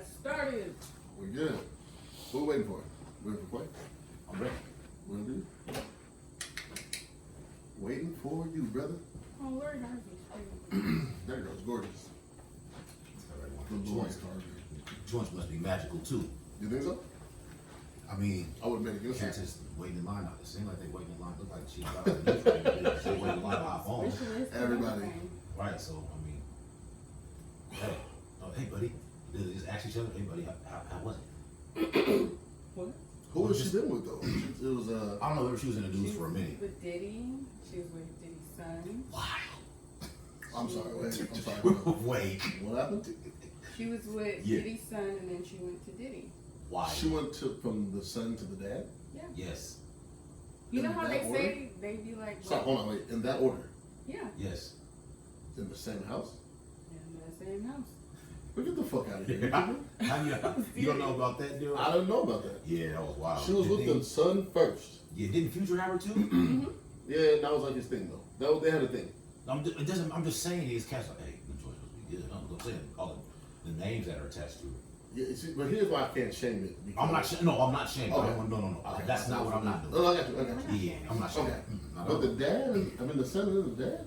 has started. We're good. What are we waiting for? Waiting for Quay? I'm ready. What do you do? Waiting for you, brother. Oh, Lord Harvey. There you go. It's gorgeous. The The boys, joints, Harvey. joints must be magical too. You think so? I mean, I would have made it cats good. just waiting in line. It seems like they waiting in line. Look like she got a they waiting in line by phone. Specialist and Everybody. everything. Right, so I mean, hey, oh, hey buddy, they just ask each other, hey buddy, how was it? What? Who has she been with though? It was I don't know whether she was in the news She for a was minute. with Diddy. She was with Diddy's son. Wow. I'm sorry. Wait. I'm sorry. Wait. What happened? She was with Yeah. Diddy's son, and then she went to Diddy. Why? She went from the son to the dad. Yeah. Yes. You know In how that they order? say they be like, Stop. Hold on. Wait. In that order. yeah, Yes. In the same house. in the same house. But get the fuck out of here. You kidding me? How you don't know about that, dude? I didn't know about that. Yeah, that was wild. She was with the son first. Yeah, didn't Future have her too? Yeah, that was like his thing though. They had a thing. I'm just saying these cats like, hey, the choice must be good. I'm saying all the names that are attached to it. Yeah, see, but here's why I can't shame it. because- I'm not. No, I'm not ashamed. Okay. No. Okay. That's not what I'm not doing. No, I got you. I got you. Yeah, I'm not sure. Okay. Not But at the all. dad, the son and the dad.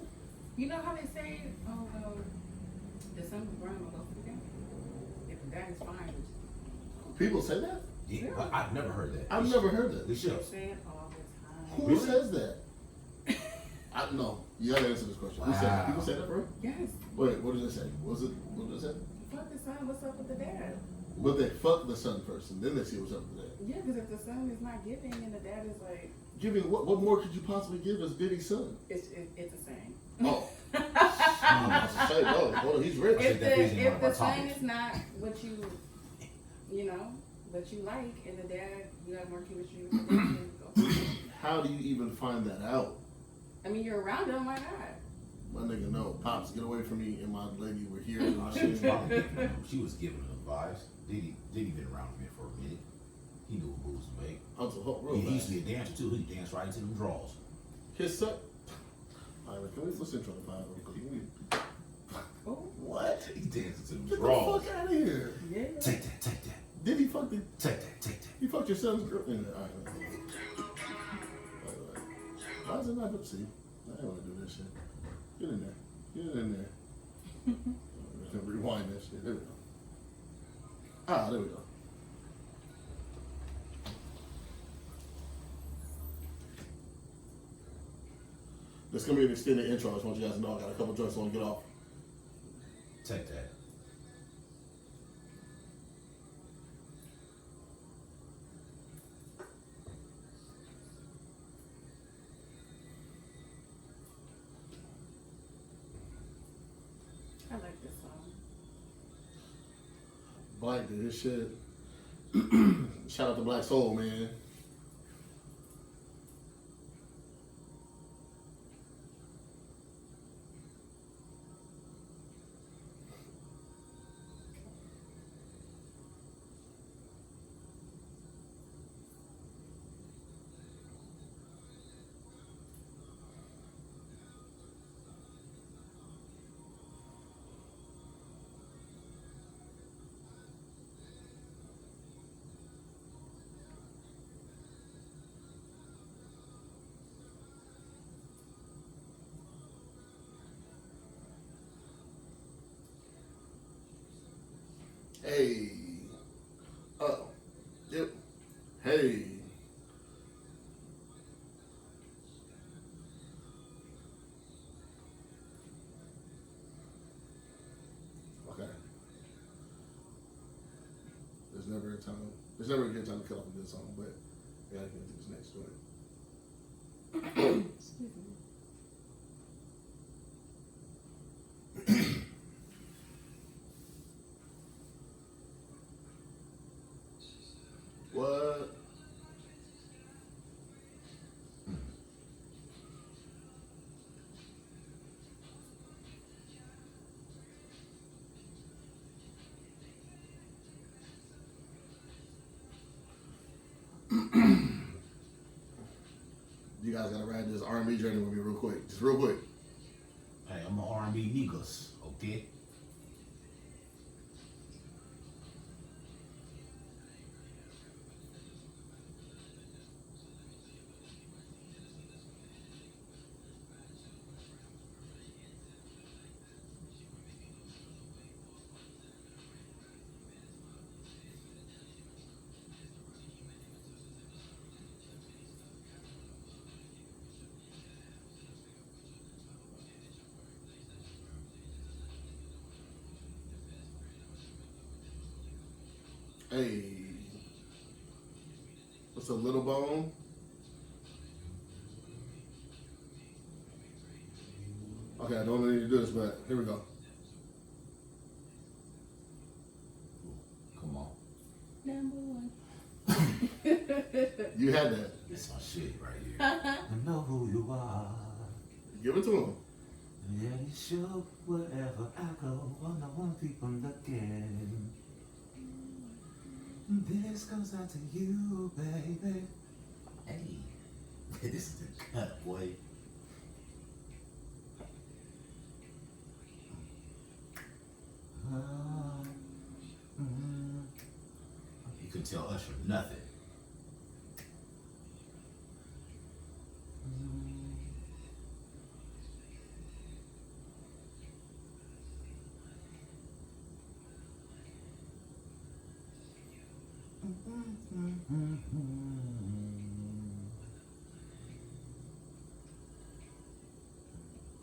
You know how they say, oh, the son was born with a again? If the dad is fine, People say that. Yeah, I've never heard that. I've never heard We that. they should. say it all the time. Who Really? says that? No. You gotta answer this question. Who says that? Wow. People say that, bro? Yes. Wait, what does it say? What does it say? Fuck the son, what's up with the dad? But they fuck the son first, and then they see what's up with the dad. Yeah, because if the son is not giving and the dad is like, Giving what more could you possibly give as Diddy's son? it's a saying. Oh. I'm about to say, no, he's rich. If- that is in one If of the our son topics. is not what you know, what you like, and the dad, you have more chemistry with the dad, then go. How do you even find that out? I mean, you're around him, why not? My nigga, no. Pops, get away from me and my lady. We're here. She was probably she was giving advice. Diddy been around me for a minute. He knew what moves to make. He used to be a dancer too. He danced right into them draws. His son. All right, can we listen to the five real quick? Oh, What? He danced into them Get the draws. fuck out of here. yeah. Take that. Did he fuck the? Take that. He fucked your son's girl? All right. Why is it not up? See, I don't want to do this shit. Get in there. Get in there. Rewind that shit. There we go. Ah, there we go. This is gonna be an extended intro. I just want you guys to know I got a couple joints I want to get off. Take that. I like this song. Black did his shit. Shout out to Black Soul, man. Hey. Oh. Yep. Hey. Okay. There's never a time. There's never a good time to cut off a good song, but we gotta get into this next joint. Excuse me. What? You guys gotta ride this R&B journey with me real quick. Just real quick. Hey, I'm an R&B niggas, okay? Hey. What's a little bone? Okay, I don't need to do this, but here we go. Come on. Number one. You had that. It's my shit right here. I know who you are. Give it to him. Yeah, you sure wherever I go, I know one people looking. This goes out to you, baby. Hey, this is the cut, boy. You couldn't tell Usher nothing.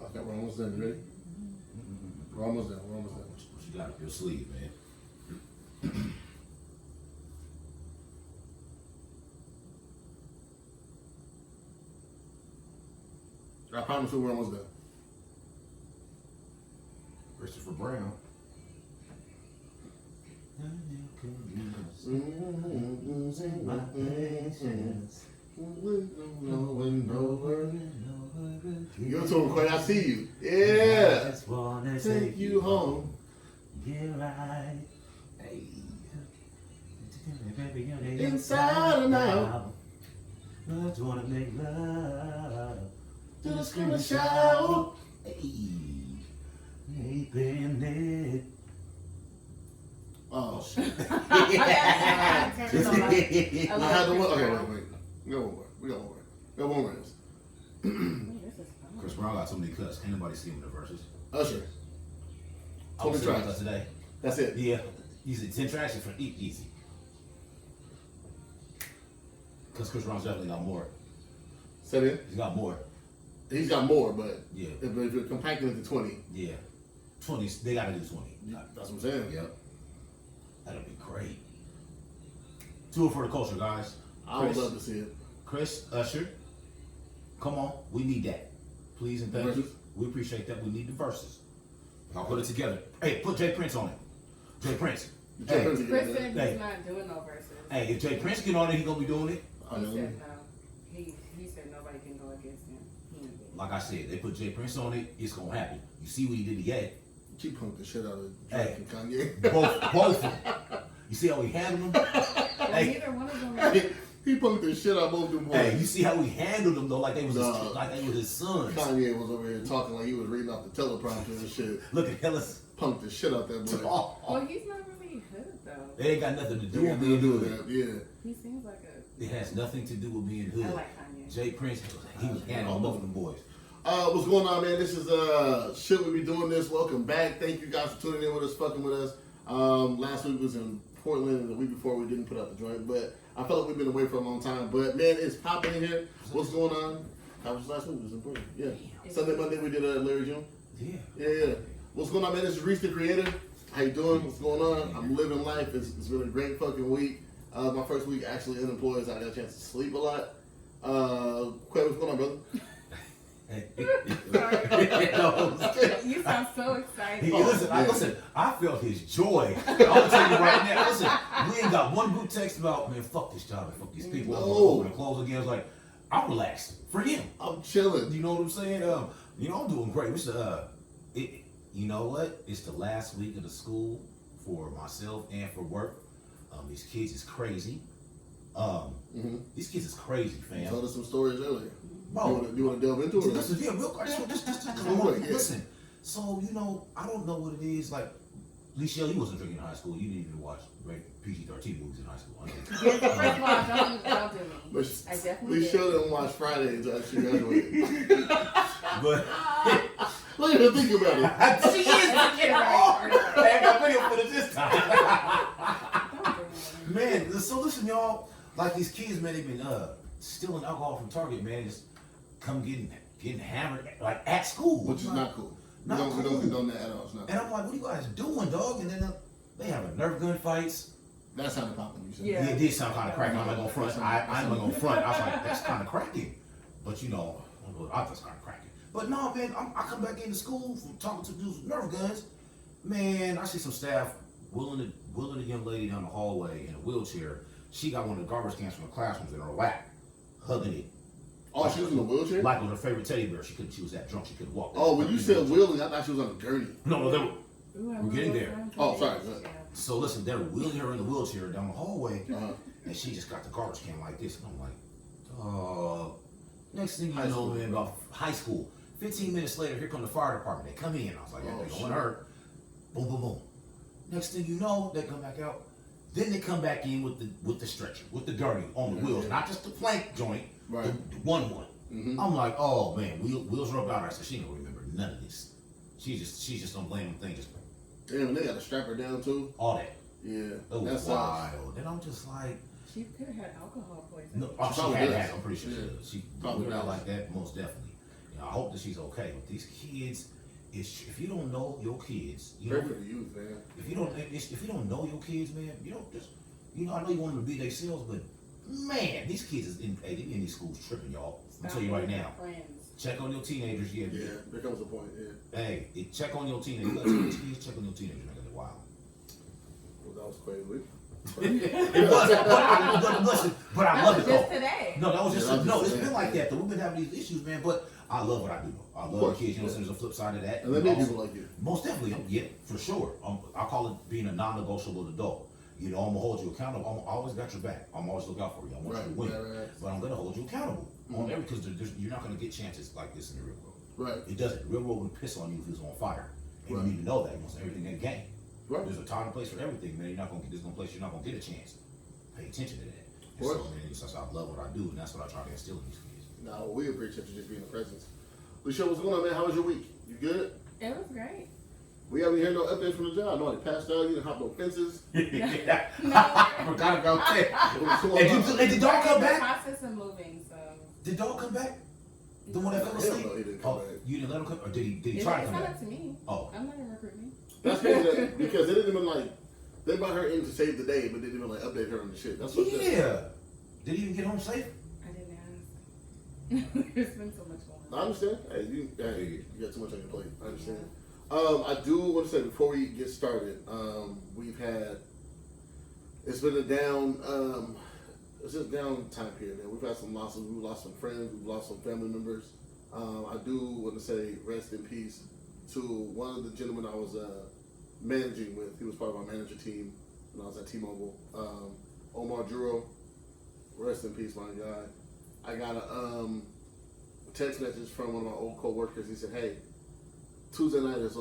Okay, we're almost done. You ready? We're almost done. We're almost done. What you got up your sleeve, man? I promise you we're almost done. Christopher Brown. Losing my patience. You're so quick. I see you. Yeah. Just wanna Take you home. Yeah, right. Hey. Inside and out. I just wanna make love. To the scream and shout. Hey. Hey, baby. Oh shit. I I had to look. Okay, wait. We got one more. We got one more. We got one more. Chris Brown got so many cuts. Ain't nobody skimming the verses. Usher. I was 20 saying tracks. today. That's it. Yeah. He said 10 tracks for easy. Because Chris Brown's definitely got more. Say it. He's got more. He's got more, but Yeah. if you're compacting it to 20, Yeah. 20. They gotta do 20. that's what I'm saying. Yep. That'll be great. Tour for the culture, guys. I would love to see it. Chris, Usher, come on. We need that. Please and thank you. Verses. We appreciate that. We need the verses. I'll put it together. Hey, put Jay Prince on it. Jay Prince. Jay Hey, Prince again, Chris man. said Hey. he's not doing no verses. hey, if Jay Prince get on it, he gonna be doing it. I He know. said no. He said nobody can go against him. He ain't doing it. Like I said, they put Jay Prince on it, it's gonna happen. You see what he did to Ye? She punked the shit out of Hey. Drake and Kanye. Both of them. You see how he handled them? Well, Hey. neither one of them. He punked the shit out of both them boys. Hey, you see how he handled them though, like they was Nah. his sons. Kanye was over here talking like he was reading off the teleprompter and shit. Look at Hillis. Punked the shit out that boy. Well, he's not really hood though. They ain't got nothing to do They with got being nothing to do hood. with that. Yeah. He seems like a. It has nothing to do with being hood. I like Kanye. Jay Prince, he was handling both of them boys. What's going on, man? This is Shit We Be Doing This. Welcome back. Thank you guys for tuning in with us, fucking with us. Last week was in Portland, and the week before we didn't put out the joint, but I felt like we've been away for a long time. But man, it's popping in here. What's going on? How was last week? It was in Portland. Yeah. Sunday, Monday we did Larry June. Yeah. Yeah. What's going on, man? This is Reese the Creator. How you doing? What's going on? I'm living life. It's been a great fucking week. My first week actually unemployed, so I got a chance to sleep a lot. Quay, what's going on, brother? You sound so excited. Listen, I felt his joy. I'm gonna tell you right now, listen, we ain't got one good text about, man, fuck this job and fuck these people. I'm gonna open the close again. I was like, I'm relaxed for him. I'm chilling. You know what I'm saying? I'm doing great. You know what? It's the last week of the school for myself and for work. These kids is crazy. These kids is crazy, You fam. told us some stories earlier. Bro, You want to delve into it? Listen, yeah, real quick. Listen. So, I don't know what it is. Like, Lichelle, you wasn't drinking in high school. You didn't even watch PG-13 movies in high school. Yes, first of all, don't do me. But I definitely we did. showed them watch Friday until she graduated. But Don't even think about it. she is thinking hard. I ain't got video footage this time. Don't do me. Man, so listen, y'all. Like these kids, man, they've been stealing alcohol from Target, man. Just come getting hammered like at school, Which is not cool. We don't condone that at all. It's not And I'm like, what are you guys doing, dog? And then they having Nerf gun fights. That sounded popping. You said. Yeah. It did sound kind of cracking. I'm not gonna front. I'm not gonna front. I was like, that's kind of cracking. But you know, I thought it's kind of cracking. But no, man, I come back into school from talking to dudes with Nerf guns. Man, I see some staff wheeling a young lady down the hallway in a wheelchair. She got one of the garbage cans from the classrooms in her lap, hugging it. Oh, she was in a wheelchair? Like with her favorite teddy bear. She was that drunk she couldn't walk. Oh, when you said wheeling, I thought she was on a gurney. No, they were. Ooh, We're getting there. Oh, sorry. Go ahead. Yeah. So listen, they're wheeling her in the wheelchair down the hallway, Uh-huh. and she just got the garbage can like this, and I'm like, next thing you High know, school. man, about high school. 15 minutes later, here come the fire department. They come in. I was like, yeah, Oh, they're going shit. hurt. Boom, boom, boom. Next thing you know, they come back out. Then they come back in with the stretcher, with the gurney on the wheels, not just the plank joint, Right. the one. Mm-hmm. I'm like, oh man, wheels are up out. I said, she don't remember none of this. She's just on blame thing, just Damn, they got to strap her down too. all that. Yeah, It was that's wild. And I'm just like, She could have had alcohol poisoning. no, She she probably had does. that. I'm pretty sure she Yeah. does. She Probably went out does. like that, most definitely. You know, I hope that she's okay. But these kids, if you don't know your kids, you Pray know, for the youth, man. if you don't know your kids, man, you don't just, you know, I know you want them to be themselves, but man, these kids is they be in these schools tripping, y'all. I'm Stop tell you right being now. friends. Check on your teenagers, yeah. Yeah, there comes a point. Yeah, Hey, check on your teenagers. You got teenagers, check on your teenagers, nigga. They're wild. well, that was crazy. It was, but I love it though. Just today. No, that was just Yeah, that was no. just It's today. been like that though. We've been having these issues, man. But I love what I do. Though. I love course, the kids. You know, yeah. there's a flip side of that. And they need people like you. Most definitely, yeah, for sure. I call it being a non-negotiable adult. You know, I'm gonna hold you accountable. I always got your back. I'm always look out for you. I want you to win. Right. But I'm gonna hold you accountable on Mhm. every because you're not gonna get chances like this in the real world. Right. It doesn't. The real world would piss on you if it was on fire. And Right. you need to know that. You know, everything in the game. Right. There's a time and place for everything, man. You're not gonna get this one place. You're not gonna get a chance. Pay attention to that. And so, course. man, so I love what I do, and that's what I try to instill in these kids. No, we appreciate you just being a presence. Lucia, what's going on, man? How was your week? You good? It was great. We haven't heard no updates from the job. No, they passed out. You didn't hop no fences. No. I forgot about that. What's going And on? did dog come We're in the back? process of moving, so. Did dog come back? The one that fell Hell asleep? no, he didn't come Oh, back. you didn't let him come, or did he It's try to it's come not back? up to me. Oh, I'm not gonna recruit me. That's crazy that, because they didn't even like, they brought her in to save the day, but they didn't even like update her on the shit. That's what yeah. Did he even get home safe? I didn't ask. There's been so much going I on. understand. Hey, you got too much on your plate. I understand. I do want to say before we get started, it's been a down, it's just down time period, man. We've had some losses. We've lost some friends. We've lost some family members. I do want to say rest in peace to one of the gentlemen I was managing with. He was part of our manager team when I was at T-Mobile. Omar Duro, rest in peace, my guy. I got a text message from one of my old co-workers. He said, hey, Tuesday night is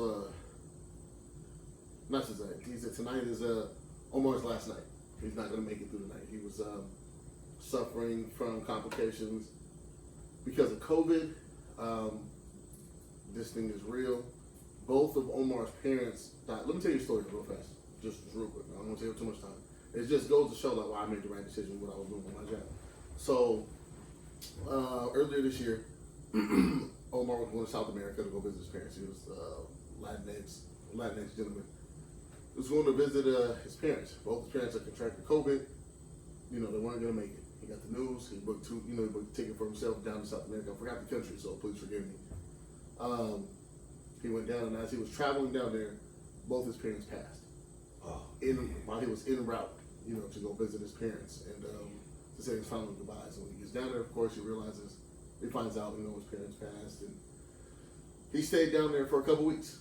not Tuesday night. He said tonight is Omar's last night. He's not gonna make it through the night. He was suffering from complications because of COVID. This thing is real. Both of Omar's parents died. Let me tell you a story real fast, just real quick. I don't want to take up too much time. It just goes to show like why I made the right decision when I was doing my job. So earlier this year, Omar was going to South America to go visit his parents. He was Latinx gentleman. He was going to visit his parents. Both his parents had contracted COVID. You know, they weren't going to make it. He got the news. He booked he booked a ticket for himself down to South America. I forgot the country, so please forgive me. He went down, and as he was traveling down there, both his parents passed. Oh, While he was en route, to go visit his parents and to say his final goodbyes. And when he gets down there, of course, he finds out, his parents passed, and he stayed down there for a couple weeks.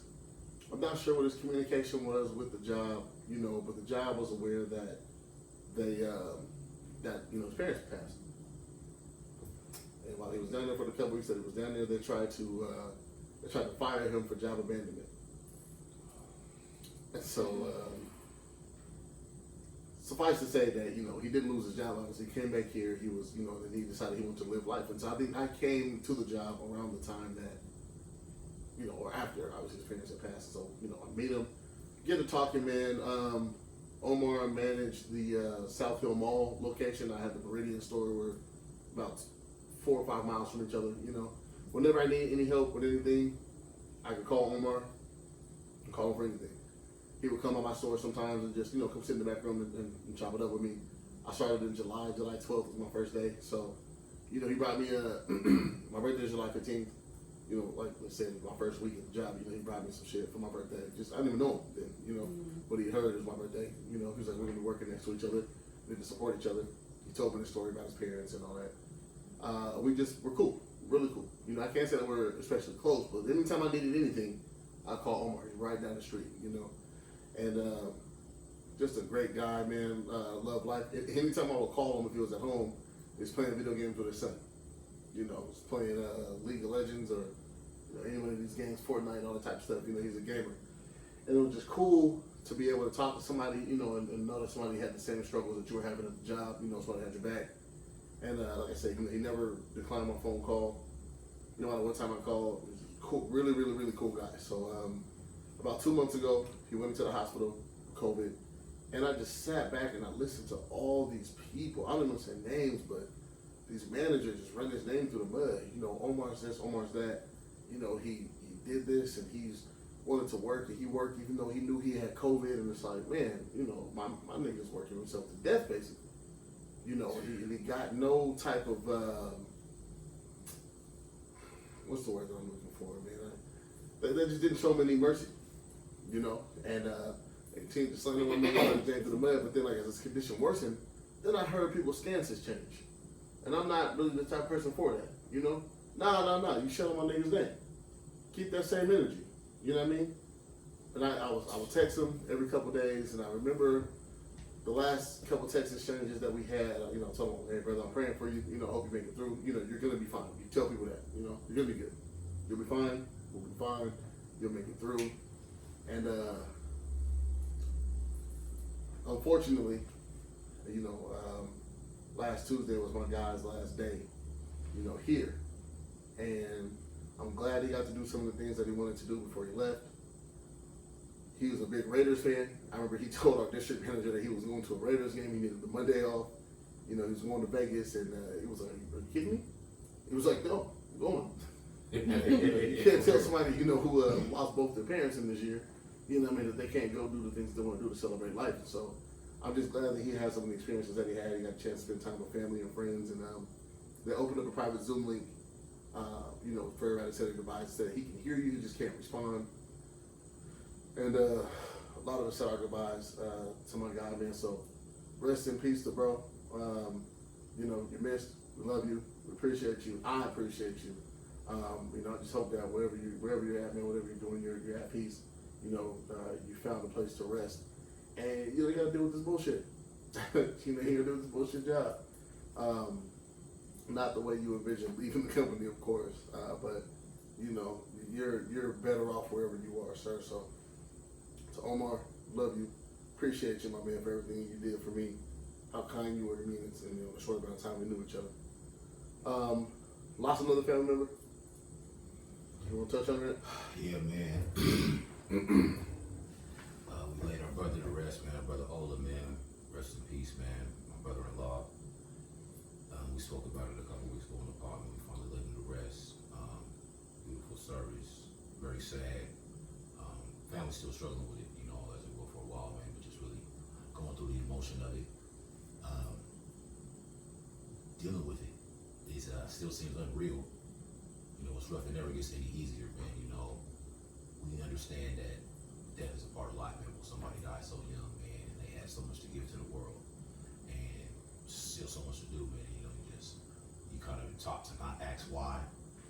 I'm not sure what his communication was with the job, but the job was aware that his parents passed. And while he was down there for the couple weeks that he was down there, they tried to fire him for job abandonment. And so, suffice to say that, he didn't lose his job. Obviously, he came back here. He was, and he decided he wanted to live life. And so I think I came to the job around the time that, or after, obviously, his parents had passed. So, I meet him, get to talking, man. Omar managed the South Hill Mall location. I had the Meridian store. We're about 4 or 5 miles from each other, Whenever I need any help with anything, I could call Omar and call him for anything. And so, he was able to, get me through that. And so, I think, the biggest thing that I learned from this, man, was he would come by my store sometimes and just, come sit in the back room and chop it up with me. I started in July 12th was my first day. So, he brought me my birthday is July 15th. Like I said, my first week at the job, he brought me some shit for my birthday. I didn't even know him then, but he heard it was my birthday. He was like, we're gonna be working next to each other. We can support each other. He told me the story about his parents and all that. We're cool, really cool. I can't say that we're especially close, but anytime I needed anything, I call Omar. He's right down the street, and just a great guy, man. Love life. Anytime I would call him if he was at home, he's playing video games with his son. He's playing League of Legends or any one of these games, Fortnite, and all that type of stuff. He's a gamer, and it was just cool to be able to talk to somebody, and know that somebody had the same struggles that you were having at the job. Somebody had your back, and like I said, he never declined my phone call. No matter what time I called, he was cool, really, really, really cool guy. So about 2 months ago, he went into the hospital with COVID, and I just sat back and I listened to all these people. I don't even say names, but these managers just run his name through the mud. Omar's this, Omar's that. He did this and he's wanted to work and he worked even though he knew he had COVID, and it's like, man, my nigga's working himself to death basically. And he got no type of what's the word that I'm looking for, man? They just didn't show him any mercy, and they continued to sling him name through the mud. But then, like, as his condition worsened, then I heard people's stances change. And I'm not really the type of person for that, No, you shut on my nigga's name. Keep that same energy, you know what I mean? And I would text him every couple of days, and I remember the last couple of text exchanges that we had, I told him, hey brother, I'm praying for you, I hope you make it through, you're gonna be fine. You tell people that, you're gonna be good. You'll be fine, we'll be fine, you'll make it through. And unfortunately, last Tuesday was my guy's last day, here. And I'm glad he got to do some of the things that he wanted to do before he left. He was a big Raiders fan. I remember he told our district manager that he was going to a Raiders game. He needed the Monday off. He was going to Vegas, and he was like, are you kidding me? He was like, no, I'm going. You can't tell somebody, who lost both their parents in this year, that they can't go do the things they want to do to celebrate life. So I'm just glad that he had some of the experiences that he had. He got a chance to spend time with family and friends, and they opened up a private Zoom link, for everybody to say their goodbyes. Said he can hear you, he just can't respond. And a lot of us said our goodbyes to my guy, man. So rest in peace to bro. You're missed. We love you. We appreciate you. I appreciate you. I just hope that wherever you're at, man, whatever you're doing, you're at peace. You found a place to rest. And you gotta deal with this bullshit. You gotta deal with this bullshit job. Not the way you envision leaving the company, of course. But you're better off wherever you are, sir. So to Omar, love you. Appreciate you, my man, for everything you did for me. How kind you were to me in the short amount of time we knew each other. Lost another family member. You want to touch on that? Yeah, man. We laid our brother to rest, man. Our brother Ola, man. Rest in peace, man. My brother-in-law. We spoke about it a couple weeks ago in the apartment. We finally laid him to rest. Beautiful service. Very sad. Family's still struggling with it, as it will for a while, man. But just really going through the emotion of it. Dealing with it is still seems unreal. It's rough. It never gets any easier, man. We understand that death is a part of life, man. When somebody dies so young, man, and they had so much to give to the world, and still so much to do, man. You kind of taught to not ask why,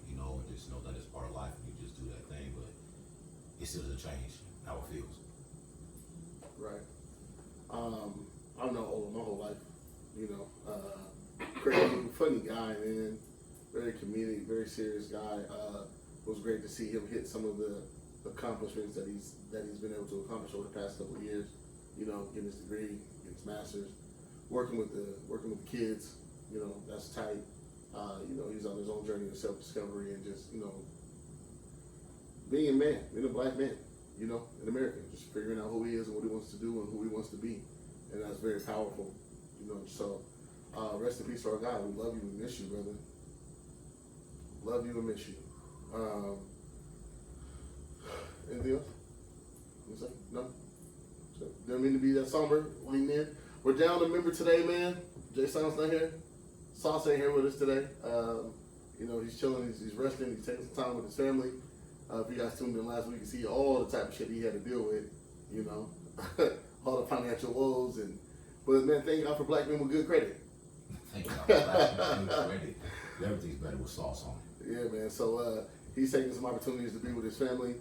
and just know that it's part of life, and you just do that thing. But it still doesn't change how it feels. Right. I've known Ola my whole life. Crazy, funny guy, man. Very comedic, very serious guy. It was great to see him hit some of the accomplishments that he's been able to accomplish over the past couple of years. Getting his degree, getting his master's, working with the kids. That's tight. He's on his own journey of self-discovery and just being a man, being a black man. An American, just figuring out who he is and what he wants to do and who he wants to be, and that's very powerful. So rest in peace to our guy. We love you. We miss you, brother. Love you and miss you. Anything else? No? Didn't mean to be that somber. Lean in. We're down a member today, man. Jay Sound's not here. Sauce ain't here with us today. You know, he's chilling, he's resting, he's taking some time with his family. If you guys tuned in last week, you see all the type of shit he had to deal with, you know, all the financial woes. But man, thank God for black men with good credit. Thank God for black men with good credit. Everything's better with sauce on it. Yeah, man. So he's taking some opportunities to be with his family.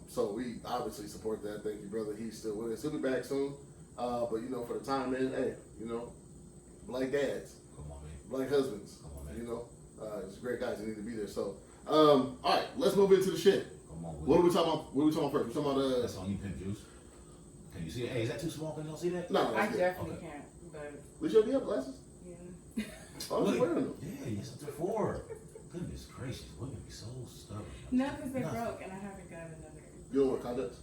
So we obviously support that. Thank you, brother. He's still with us. He'll be back soon. But you know, for the time, man, hey, you know, black dads, Come on, man. black husbands, Come on, man. you know, it's great guys that need to be there. So, all right, let's move into the shit. Come on. What are we talking about? What are we talking about first? We're talking about That's on you, Pimp Juice. Can you see it? Hey, is that too small? Can you don't see that? no, I that's good. definitely Okay. can't, but Lucio, do you have glasses? yeah. Oh, you're wearing them. Yeah, yes, they're four. Goodness gracious, women be so stubborn. No, because they're Nothing. broke and I haven't got another. You don't wear contacts?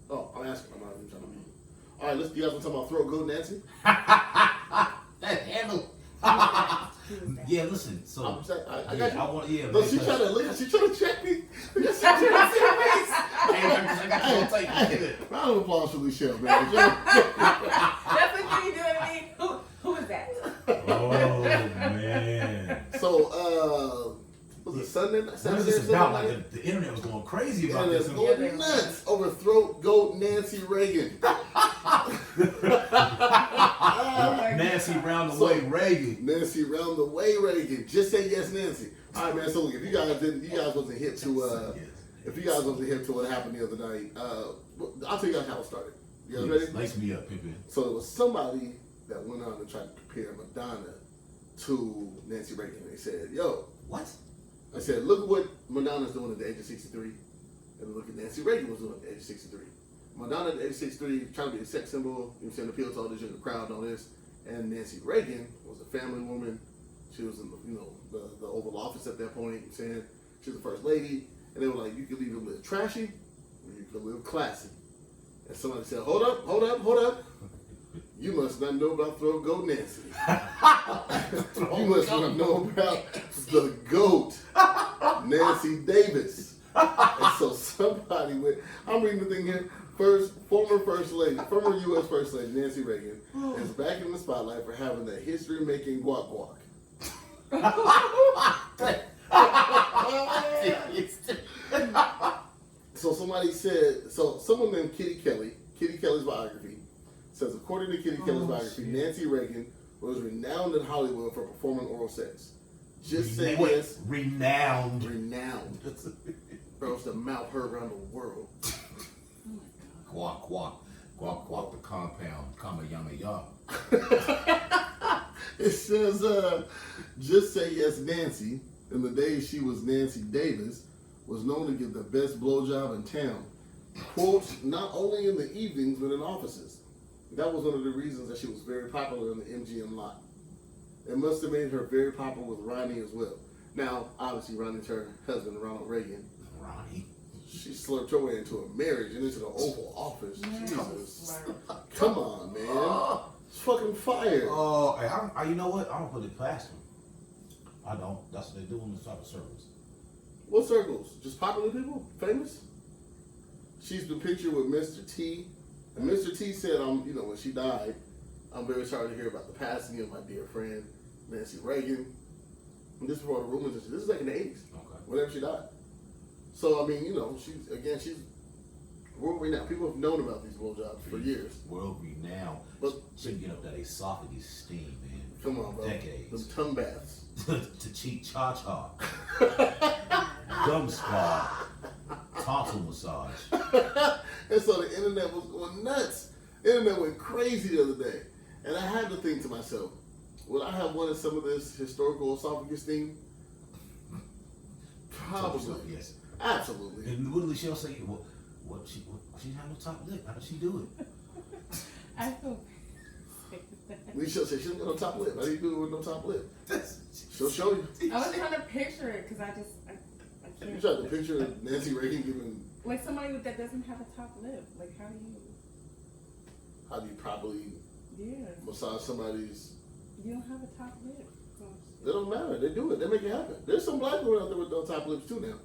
Oh, I'm asking. I'm not even trying to be. All right, let's. You guys want to talk about throat goat Nancy? That handle. Who is that? Yeah, listen. So I'm saying, I yeah, got you. I want. Yeah, No, man, she 'cause- trying to look. She trying to check me. She trying to see my face. Hey, I got you on tape. Hey, round of applause for Lucio, man. Yo. That's what you do to me. Who is that? Oh man. So, was it Sunday? What is Saturday, this about? Sunday Like night? the internet was going crazy about And this. it's going nuts over throat goat Nancy Reagan. Nancy round the way Reagan. Nancy round the way Reagan. Just say yes, Nancy. All right, man. So look, if you guys didn't, you guys wasn't hip to, if you guys wasn't hip to what happened the other night, I'll tell you guys how it started. You guys ready? Lace me up, Pippin. So there was somebody that went on and tried to compare Madonna to Nancy Reagan. They said, "Yo," What? I said, "Look at what Madonna's doing at the age of 63, and look at Nancy Reagan was doing at the age of 63. Madonna at the age of 63 trying to be a sex symbol, you know what I'm saying, appeal to all this younger crowd and all this. And Nancy Reagan was a family woman. She was in the Oval Office at that point. You know what I'm saying, she was the first lady, and they were like, you could either live trashy or you could live classy. And somebody said, hold up. You must not know about throat goat Nancy. You must not know about the goat, Nancy Davis. And so somebody went, I'm reading the thing here, former U.S. First Lady Nancy Reagan is back in the spotlight for having that history-making guac guac. So somebody said, someone named Kitty Kelly's biography, says, according to Kitty Kelly's biography, shit. Nancy Reagan was renowned in Hollywood for performing oral sex. Just say Wait, yes. Renowned. Renowned. Bro, it's the mouth heard around the world. Quack, quack. Quack, quack, the compound. Kama, yama, ya. It says, just say yes, Nancy, in the days she was Nancy Davis, was known to give the best blowjob in town. Quote, not only in the evenings, but in offices. That was one of the reasons that she was very popular in the MGM lot. It must have made her very popular with Ronnie as well. Now, obviously, Ronnie's her husband, Ronald Reagan. Ronnie. She slurped her way into a marriage and into the Oval Office. Yes. Jesus. Come on, man. It's fucking fire. Oh, hey, you know what? I don't put it past them. I don't. That's what they do in this type of service. What circles? Just popular people? Famous? She's been pictured with Mr. T. And Mr. T said, when she died, I'm very sorry to hear about the passing of my dear friend, Nancy Reagan. And this is before the rumors. This is like in the 80s. Okay. Whenever she died. So, she's world renowned. People have known about these blowjobs for years. World renowned. But She can get up that esophagus steam, man. come on, bro. Decades. Them tongue baths. To cheat cha-cha. Gum spa. Tonsil massage. And so the internet was going nuts. The internet went crazy the other day. And I had to think to myself, would I have wanted some of this historical esophagus thing? Probably. Yes. Absolutely. And literally she'll say, what she had no top lip. How did she do it? I feel We shall say she doesn't got no top lip. How do you do it with no top lip? She'll show you. I was trying to picture it because I You can't. tried to picture Nancy Reagan giving, Like somebody that doesn't have a top lip. Like how do you properly Yeah. massage somebody's. You don't have a top lip. So- It don't matter. They do it. They make it happen. There's some black women out there with no top lips too now.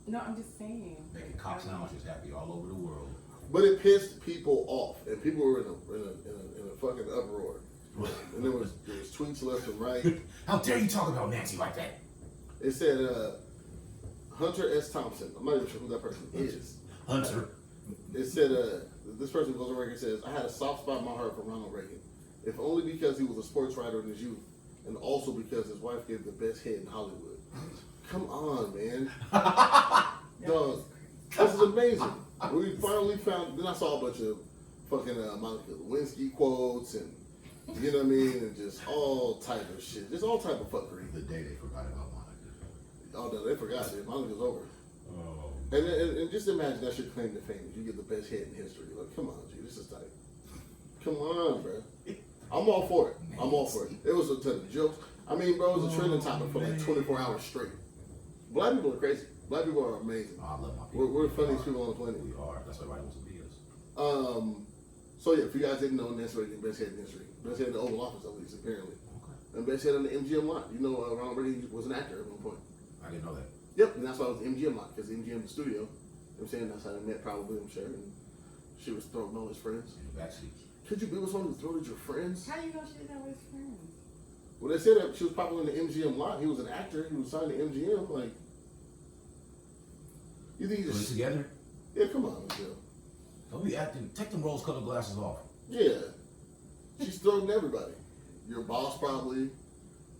No, I'm just saying. Making cock sandwiches happy all over the world. But it pissed people off, and people were in a fucking uproar. And there was tweets left and right. How dare you talk about Nancy like that? It said Hunter S. Thompson. I'm not even sure who that person is. Hunter. It said this person goes on record and says, I had a soft spot in my heart for Ronald Reagan, if only because he was a sports writer in his youth, and also because his wife gave the best head in Hollywood. Come on, man. Dog, this is amazing. We finally found. Then I saw a bunch of fucking Monica Lewinsky quotes and you know what I mean, and just all type of shit, just all type of fuckery. The day they forgot about Monica. Oh no, they forgot it. Monica's over. Oh. And just imagine that's your claim to fame. You get the best head in history. Like, come on, G, this is tight. Come on, bro. I'm all for it. I'm all for it. It was a ton of jokes. I mean, bro, it was a trending topic for like 24 hours straight. Black people are crazy. Black people are amazing. Oh, I love my people. We're the funniest people on the planet. We are. That's why everybody wants to be us. So yeah, if you guys didn't know, Nancy Reagan, best head in history. Best head in the Oval Office, at least, apparently. Okay. And best head on the MGM lot. You know, Ronald Reagan was an actor at one point. I didn't know that. Yep, and that's why it was the MGM lot, because the MGM the studio. You know what I'm saying? That's how they met, probably, I'm sure. And she was throwing all his friends. In the backseat. Could you be with someone who throw at your friends? How do you know she didn't have his friends? Well, they said that she was popular in the MGM lot. He was an actor. He was signed to MGM. Like, you think he Put it just... together. Yeah, come on, Michelle. Don't be acting. Take them rose-colored glasses off. Yeah. She's throwing everybody. Your boss, probably.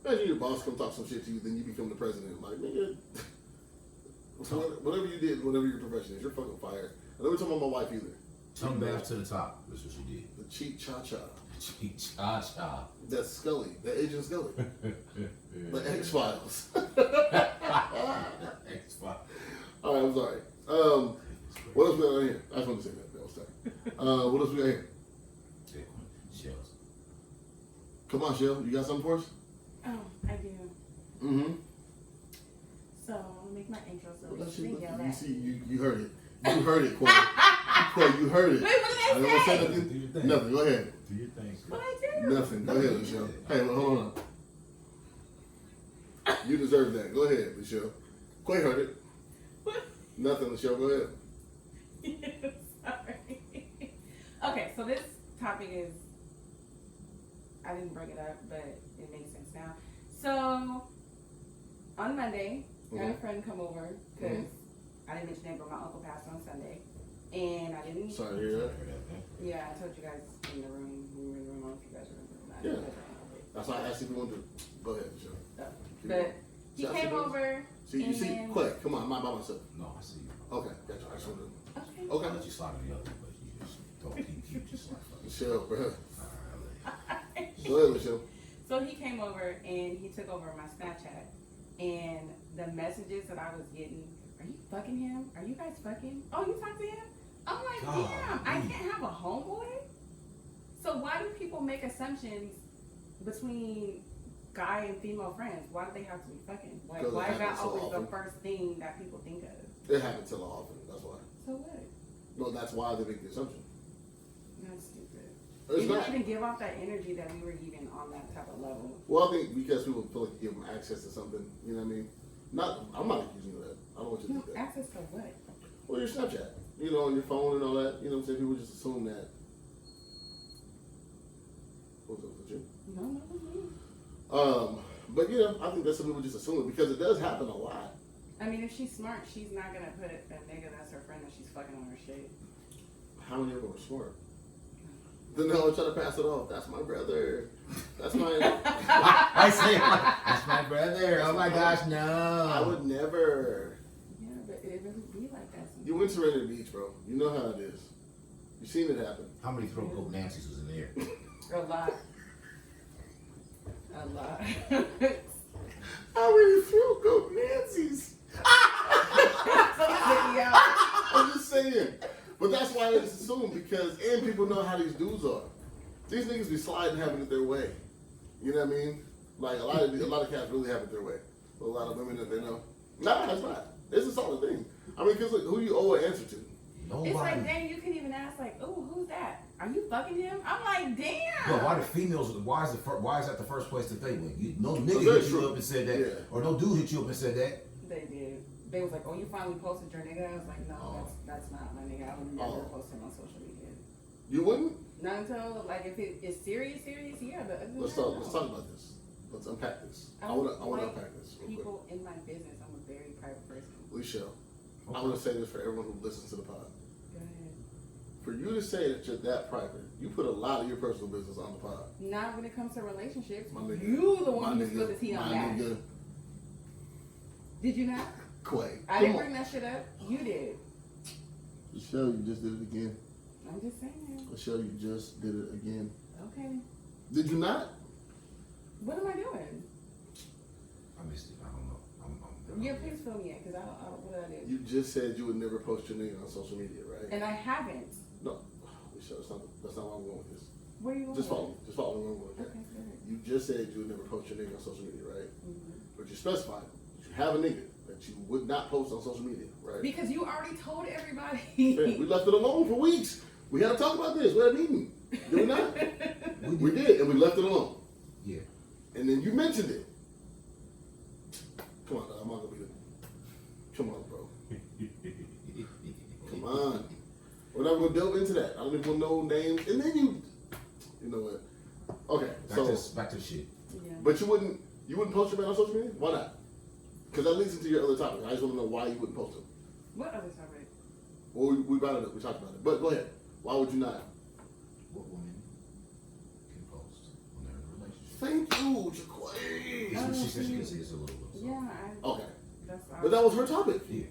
Imagine your boss come talk some shit to you, then you become the president. Like, nigga... Whatever you did, whatever your profession is, you're fucking fired. And let me talk about my wife either. Tongue bath to the top. That's what she did. The cheap cha-cha. Cheek cha-cha. That's Scully. The Agent Scully. The X-Files. X-Files. All right, I'm sorry. What else we got on here? I just want to say that. That was sorry. What else we got here? Shells. Come on, Shell. You got something for us? Oh, I do. Mm-hmm. So, I'll make my intro so Well, we can yell you at. see, you heard it. You heard it, Quay. Quay, you heard it. Wait, what I did don't I say? say nothing. Nothing. Go ahead. Do your thing. What I do? Nothing. Go ahead, Michelle. Hey, well, hold on. You deserve that. Go ahead, Michelle. Quay heard it. What? Nothing, Michelle. Go ahead. Sorry. Okay, so this topic is, I didn't bring it up, but it makes sense now. So, on Monday, I had a friend come over, because I didn't mention it, but my uncle passed on Sunday. And I didn't... Sorry to hear that. Yeah, I told you guys in the room, we were in the room, I don't know if you guys remember that. Yeah. That's why I asked if you wanted to. Go ahead, Michelle. But he See how she came does? over. See, you see, and- Quay, come on, I'm not by myself. No, I see you. Okay, gotcha. I just wanted to. Okay. I Okay. let you slide in the other, but you just don't keep just like fucking. Michelle, bro. Alright, Go ahead, Michelle. So he came over and he took over my Snapchat. And the messages that I was getting, are you fucking him? Are you guys fucking? Oh, you talk to him? I'm like, God, damn, I dude. can't have a homeboy? So why do people make assumptions between guy and female friends? Why do they have to be fucking? Like, Because it why is that happens so always often. the first thing that people think of? It happens so often. That's why. So what? No, that's why they make the assumption. That's stupid. It's It not. didn't even give off that energy that we were even on that type of level. Well, I think because people feel like you give them access to something. You know what I mean? I'm not accusing you of that. I don't want you to No, think that. access to what? Well, your Snapchat. You know, on your phone and all that. You know what I'm saying? People just assume that. What was up with you? No. But you know, I think that some people just assume it because it does happen a lot. I mean, if she's smart, she's not gonna put a nigga that's her friend that she's fucking on her shit. How many of them are smart? Then they'll try to pass it off. That's my brother. That's my. I say, that's my brother. Oh my gosh, no. I would never. Yeah, but it really be like that sometimes. You went to Serenity Beach, bro. You know how it is. You've seen it happen. How many throat coat Nancy's was in there? A lot. A lot. How many throat goat Nancy's? Yeah. I'm just saying. But that's why it's assumed because, and people know how these dudes are. These niggas be sliding having it their way. You know what I mean? Like a lot of cats really have it their way. But a lot of women that they know. Nah, it's not. It's a solid thing. I mean, because who you owe an answer to? Nobody. It's like, dang, you can even ask, like, oh, who's that? Are you fucking him? I'm like, damn. But why the females? Why is that the first place that they went? No nigga very hit you true. up and said that, Yeah. or no dude hit you up and said that. They did. they was like, "Oh, you finally posted your nigga." I was like, "No, Oh. that's not my nigga. I would never Oh. post him on social media. You wouldn't? Not until like if it is serious, yeah. But other than Let's that, talk. no. Let's talk about this. Let's unpack this. I don't want to like unpack this real quick. people in my business. I'm a very private person. We shall. I want to say this for everyone who listens to the pod. Go ahead. For you to say that you're that private, you put a lot of your personal business on the pod. Not when it comes to relationships. My nigga. You the My one who's nigga. spilled the tea on My that. nigga. Did you not? Quay. I didn't bring that shit up. You did. Michelle, you just did it again. I'm just saying. Michelle, you just did it again. Okay. Did you not? What am I doing? I missed it. I don't know. I'm Yeah, please fill me in, because I don't, what did I do? You just said you would never post your nigga on social media, right? And I haven't. No, Michelle, that's not where I'm going with this. Where are you going? Just follow me. with Just follow me where I'm going with it? that. Okay, go ahead. You just said you would never post your nigga on social media, right? Mhm. But you specified that you have a nigga that you would not post on social media, right? Because you already told everybody. Man, we left it alone for weeks. We had to talk about this. We had a meeting. Did we not? We did, and we left it alone. Yeah. And then you mentioned it. Come on, dog, I'm not gonna be the. Come on, bro. Come on. We're not gonna delve into that. I don't even want to know names. And then you know what? Okay, Back to the shit. Yeah. but you wouldn't post your man on social media? Why not? Because that leads into your other topic. I just want to know why you wouldn't post him. What other topic? Well, we brought it up. We talked about it. But go ahead. Why would you not? What woman can post when they're in a relationship? Thank you, Jaquay. It's what she said she can say it's a little. So. Yeah, Okay, that's but that was her topic. Yeah.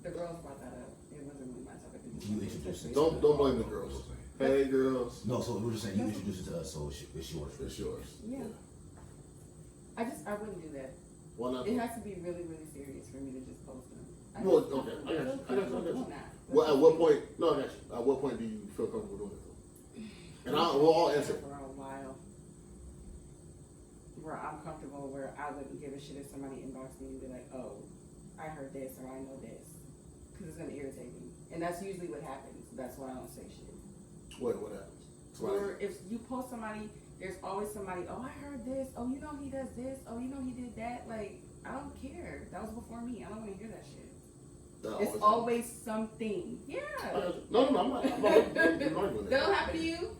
the girls brought that up. It wasn't really my topic. You introduced it. Don't blame the girls. Hey, girls. No, so we were just saying you introduced it to us, so it's yours. It's yours. Yeah. I wouldn't do that. Why not? It has to be really, really serious for me to just post them. Well, okay, I got you. I got you. Well, at what point? No, I got you. At what point do you feel comfortable doing it? Though? And we'll all answer. For a while, where I'm comfortable, where I wouldn't give a shit if somebody inboxed me and be like, "Oh, I heard this or I know this," because it's gonna irritate me, and that's usually what happens. That's why I don't say shit. What happens? Or if you post somebody, there's always somebody. "Oh, I heard this. Oh, you know he does this. Oh, you know he did that." Like, I don't care. That was before me. I don't want to hear that shit. It's always something. Yeah. No, I'm not arguing that. That'll happen to you.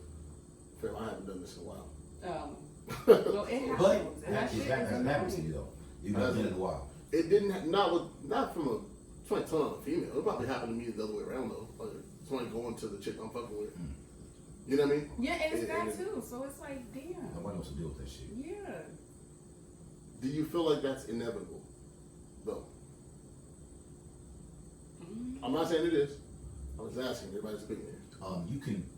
Phil, I haven't done this in a while. Well, it happens. But and that shit is that happens to annoying. you though. You've done it in a while. It didn't. Not from a somebody telling on a female. It probably happened to me the other way around though. Like somebody going to the chick I'm fucking with. You know what I mean? Yeah, and it's that too. So it's like, damn. Nobody wants to deal with that shit. Yeah. Do you feel like that's inevitable, though? I'm not saying it is. I was asking. Everybody's speaking here.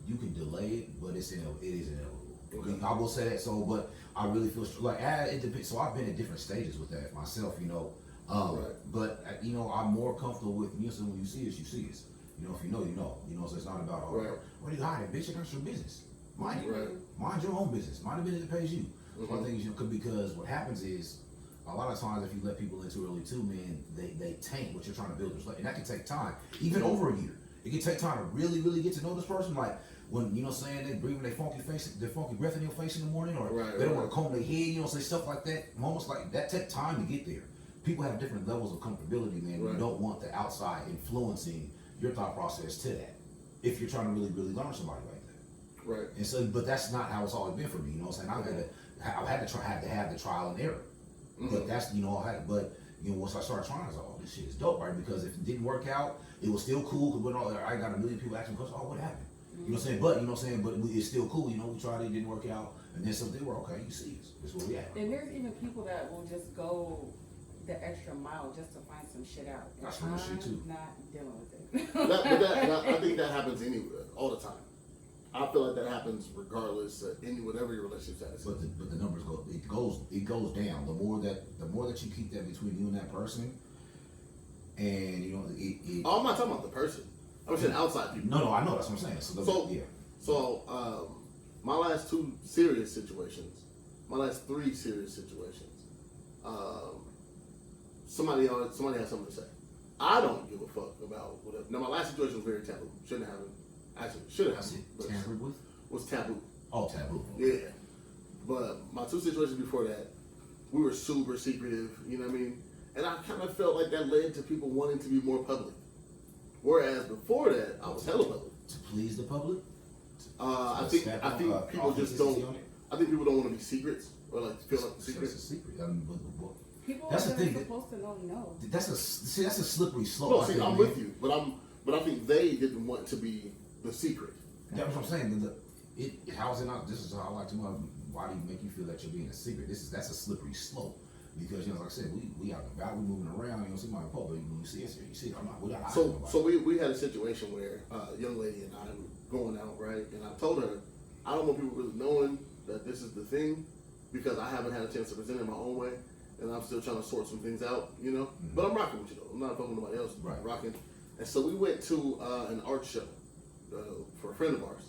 You can delay it, but it is inevitable. Okay. I will say that. So, but I really feel like it depends. So I've been at different stages with that myself, you know. Right. But you know, I'm more comfortable with so when you see us, you see us. You know, if you know, you know. You know, so it's not about Right. what are you hiding, bitch? That's your business. Mind it. Right. Mind your own business. Mind the business that pays you. Mhm. One thing is, you know, because what happens is a lot of times if you let people in too early too, man, they taint what you're trying to build. And that can take time, even over a year. It can take time to really, really get to know this person. Like when, you know what I'm saying, they breathing their funky breath in your face in the morning, or they don't want to comb their head, you know, say stuff like that. Moments like that take time to get there. People have different levels of comfortability, man. Right. You don't want the outside influencing your thought process to that. If you're trying to really, really learn somebody like that. Right. And so, but that's not how it's always been for me. You know what I'm saying? I've had to have the trial and error. Mhm. But that's, you know, once I started trying, I was like, oh, this shit is dope, right? Because if it didn't work out, it was still cool. Because I got a million people asking questions, oh, what happened? You know what I'm saying? But, you know what I'm saying? But it's still cool. You know, we tried it, didn't work out. And then something were okay, you see us. That's where we at. And there's even people that will just go the extra mile just to find some shit out. And That's real shit, too. I'm not dealing with it. I think that happens anywhere, all the time. I feel like that happens regardless of whatever your relationship status is. But the numbers it goes down. The more that you keep that between you and that person, and you know Oh, I'm not talking about the person. I'm saying outside people. No, I know that's what I'm saying. So my last 2 serious situations, my last 3 serious situations, somebody has something to say. I don't give a fuck about whatever. Now, my last situation was very taboo. Should have That's tampered with. Was taboo. Oh, taboo. Yeah. But my 2 situations before that, we were super secretive, you know what I mean? And I kind of felt like that led to people wanting to be more public. Whereas before that, I was hella public. To please the public? I think people just don't. I think people don't want to be secrets or like feel like secrets. It's a secret. I mean, People that's are the thing. supposed to know. That's a slippery slope. No, I see, think, I'm man. with you, but I think they didn't want to be the secret. That's what I'm saying. How is it not? This is how I like to know. Why do you make you feel that you're being a secret? That's a slippery slope. Because like I said, we out and about, we moving around. You know, see my public. When you see us here, you see it. I'm not. We're not hiding nobody. So we had a situation where a young lady and I were going out, right? And I told her, I don't want people really knowing that this is the thing because I haven't had a chance to present it my own way. And I'm still trying to sort some things out, you know? Mm-hmm. But I'm rocking with you though. I'm not fucking with nobody else. Right. Rocking. And so we went to an art show for a friend of ours.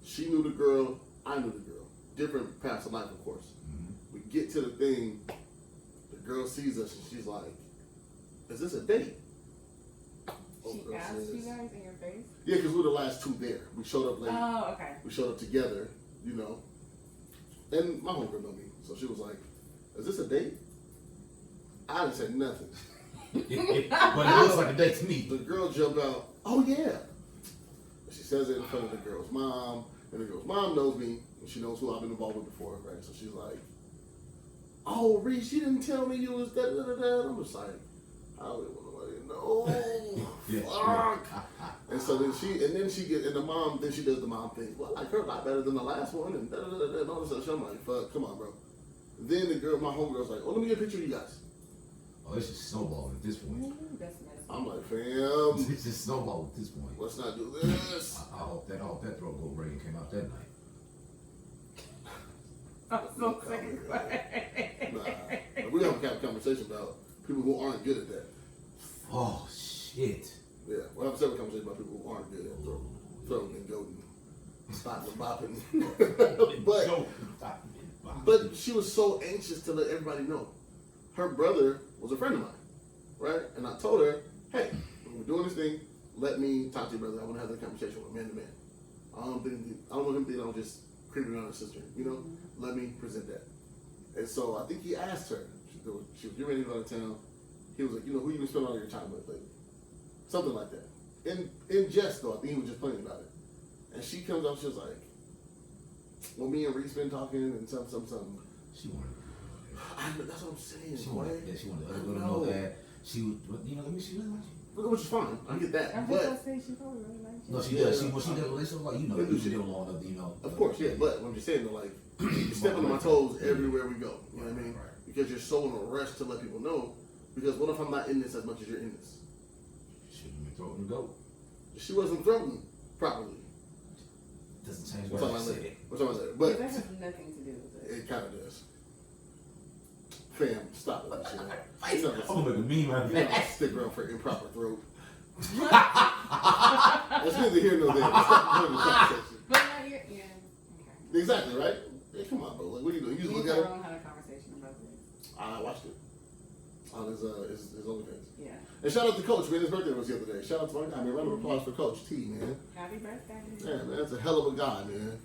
She knew the girl, I knew the girl. Different paths of life, of course. Mm-hmm. We get to the thing, the girl sees us and she's like, is this a date? She Girl asked says- you guys in your face? Yeah, because we were the last two there. We showed up late. Oh, okay. We showed up together, you know. And my homegirl know me. So she was like, is this a date? I didn't say nothing. But it looks like a date to me. The girl jumped out, oh yeah. She says it in front of the girl's mom. And the girl's mom knows me. And she knows who I've been involved with before, right? So she's like, oh, Reese, you didn't tell me you was da da da da. I'm just like, I don't even want nobody to know. Fuck. And so then and the mom, then she does the mom thing. Well, I like her a lot better than the last one, and da da da da, and all this other shit. I'm like, fuck, come on, bro. Then the girl, my homegirl's like, oh, let me get a picture of you guys. Oh, it's just snowballing at this point. Ooh, that's messy. I'm like, fam, It's just snowballing at this point. let's not do this. I hope that throat goat breaking came out that night. I'm so sick of it. Nah, we're gonna have a conversation about people who aren't good at that. Oh shit. Yeah, we'll have a separate conversation about people who aren't good at throwing and goating, stopping and bopping. But she was so anxious to let everybody know. Her brother was a friend of mine, right? And I told her, hey, when we're doing this thing, let me talk to your brother. I want to have that conversation with man to man. I don't want him thinking I'm just creeping around her sister, you know? Let me present that. And so I think he asked her, she was getting ready to go to town. He was like, you know, who you been spending all your time with lately? Something like that. In jest though, I think he was just playing about it. And she comes up, she was like, well, me and Reese been talking and something. She wanted. That's what I'm saying. She wanted. Yeah, she wanted other girl to know that she would. You know, I mean, she really likes you. Which is fine. I get that. I'm just gonna say she probably really likes you. No, she Yeah. does. When she does a relationship, like you know, you deal long enough, you know. Of course, yeah. But I'm just saying, though, like, you're stepping on my toes everywhere we go. You know what I mean? Right. Because you're so in a rush to let people know. Because what if I'm not in this as much as you're in this? Shouldn't have been throwing the goat. She wasn't thrown properly. Doesn't change We're what talking I about later. said. We're talking about later. But But that has nothing to do with it. it kind of does. Fam, stop it. You know, I'm gonna make a meme out of you know, that. stick around for improper throat. That's neither here nor there. It's not part of the conversation. But now you're, yeah. Okay. Exactly, right? Hey, come on, bro. Like, what are you doing? You just Me look and at him. Tyrone had a conversation about this. I watched it on his OnlyFans. Yeah. And shout out to Coach, man. His birthday was the other day. Shout out to my guy, man. Round of applause for Coach T, man. Happy birthday. Yeah, man. That's a hell of a guy, man.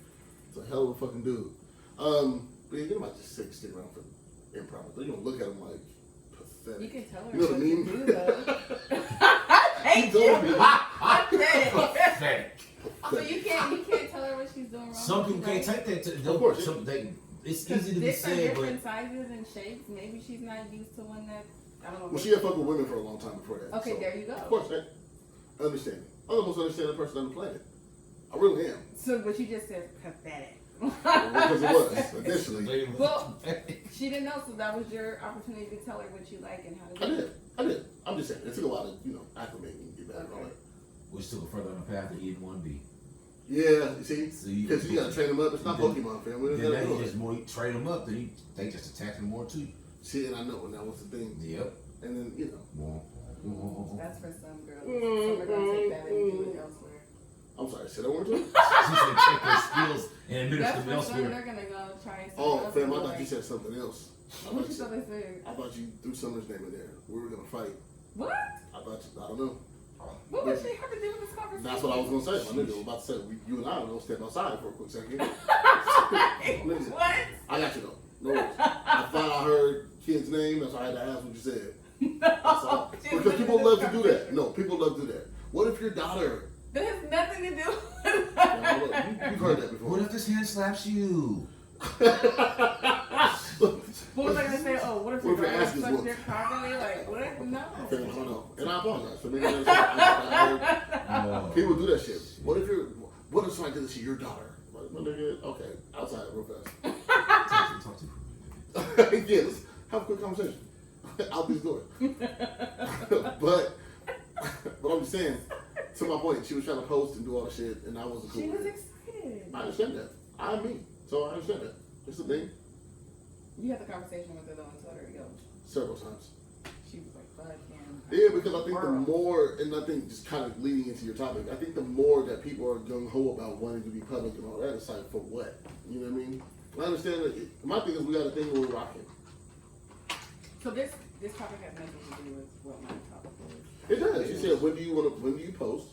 It's a hell of a fucking dude. But you might just stick around for improper. You're gonna look at him like pathetic. You can tell her You know what I what mean? to do, though. I He told me. Pathetic. So you can't tell her what she's doing wrong. Some people can't take that. Of course, It's easy to be said, different but sizes and shapes. Maybe she's not used to one that I don't know. Well, she had fucked with women for a long time before that. Okay, so, there you go. Of course, man. Understanding. I'm the most understanding person on the planet. I really am. So, but you just said pathetic. Because it was, initially. Well, she didn't know, so that was your opportunity to tell her what you like and how to do it. I did. I'm just saying. It took a while to, acclimate and get back and all that. which took her further on the path that he didn't want to be. Yeah, you see? So you- Because you gotta train them up. It's not Then- Pokemon, fam. We Then don't they gotta do just it. more you train them up, then they just attack them more too. See, and I know, and that was the thing. Yep. And then, More. That's for some girls. Some are gonna take that and do it elsewhere. I'm sorry, say that one more time? She said take their skills and administer That's them for some. elsewhere. They're gonna go try something Oh, else. fam, I and thought like, you said something else. What you thought they said? I thought you threw Summer's name in there. We were gonna fight. What? I don't know. What would she have to do with this conversation? That's what I was gonna say. My nigga was about to say, you and I are gonna step outside for a quick second. Listen, What? I got you though. No worries. I thought I heard kid's name, that's why I had to ask what you said. That's all. She's Because living people in love this to do that. No, people love to do that. What if your daughter? That has nothing to do with You've heard that before. What if this hand slaps you? What was I gonna say? Oh, what if What if your your daughter ass is sucks whooped? dick properly? Like, what if, no. Okay, I don't know. And I apologize for making that. No. People do that shit. What if somebody did this to your daughter? Like, my nigga, okay, outside real fast. Talk to me. Yeah, let's have a quick conversation. Out these doors. but I'm just saying, to my point, she was trying to post and do all the shit, and I wasn't cool She with was it. excited. I understand that. I'm me. So I understand that. It's the thing. You had the conversation with her though and told her, yo, Several times. she was like, fuck him. Yeah, because I think the World. more, and I think just kind of leading into your topic, I think the more that people are gung ho about wanting to be public and all that, it's like, for what? You know what I mean? I understand that. My thing is, we got a thing where we're rocking. So this topic has nothing to do with what my topic was. It does. You said, when do you post?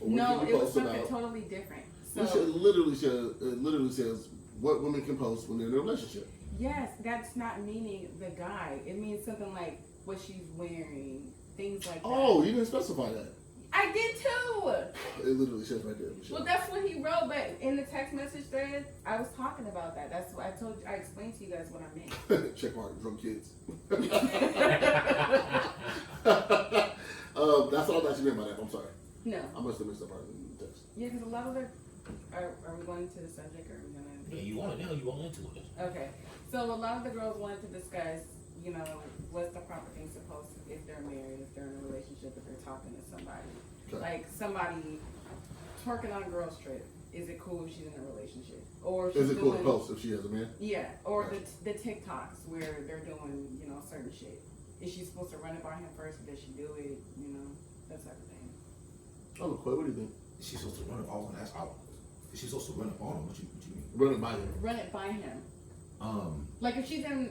Or when No, can it you was post something about? totally different. You So said, it literally says what women can post when they're in a relationship. yes, that's not meaning the guy. It means something like what she's wearing, things like that. Oh, you didn't specify that. I did too. It literally says right there. Michelle. Well, that's what he wrote, but in the text message thread, I was talking about that. That's what I explained to you guys what I meant. Check mark, drunk kids. That's all that you meant by that. I'm sorry. No. I must have missed that part in the text. Yeah, because a lot of the. Are we going to the subject or are we going to. Yeah, you want it now, you want into it. Okay. So a lot of the girls wanted to discuss, you know, what's the proper thing supposed to, if they're married, if they're in a relationship, if they're talking to somebody. Okay. Like somebody twerking on a girl's trip. Is it cool if she's in a relationship? Or if Is she's it cool to doing- post if she has a man? Yeah, or Right. the TikToks where they're doing, you know, certain shit. Is she supposed to run it by him first, or does she do it? You know, that type of thing. Oh, Quay, what do you think? She's supposed to run up on him. That's out. She's supposed to run up on him. What you mean? Run it by him. Run it by him. Like if she's in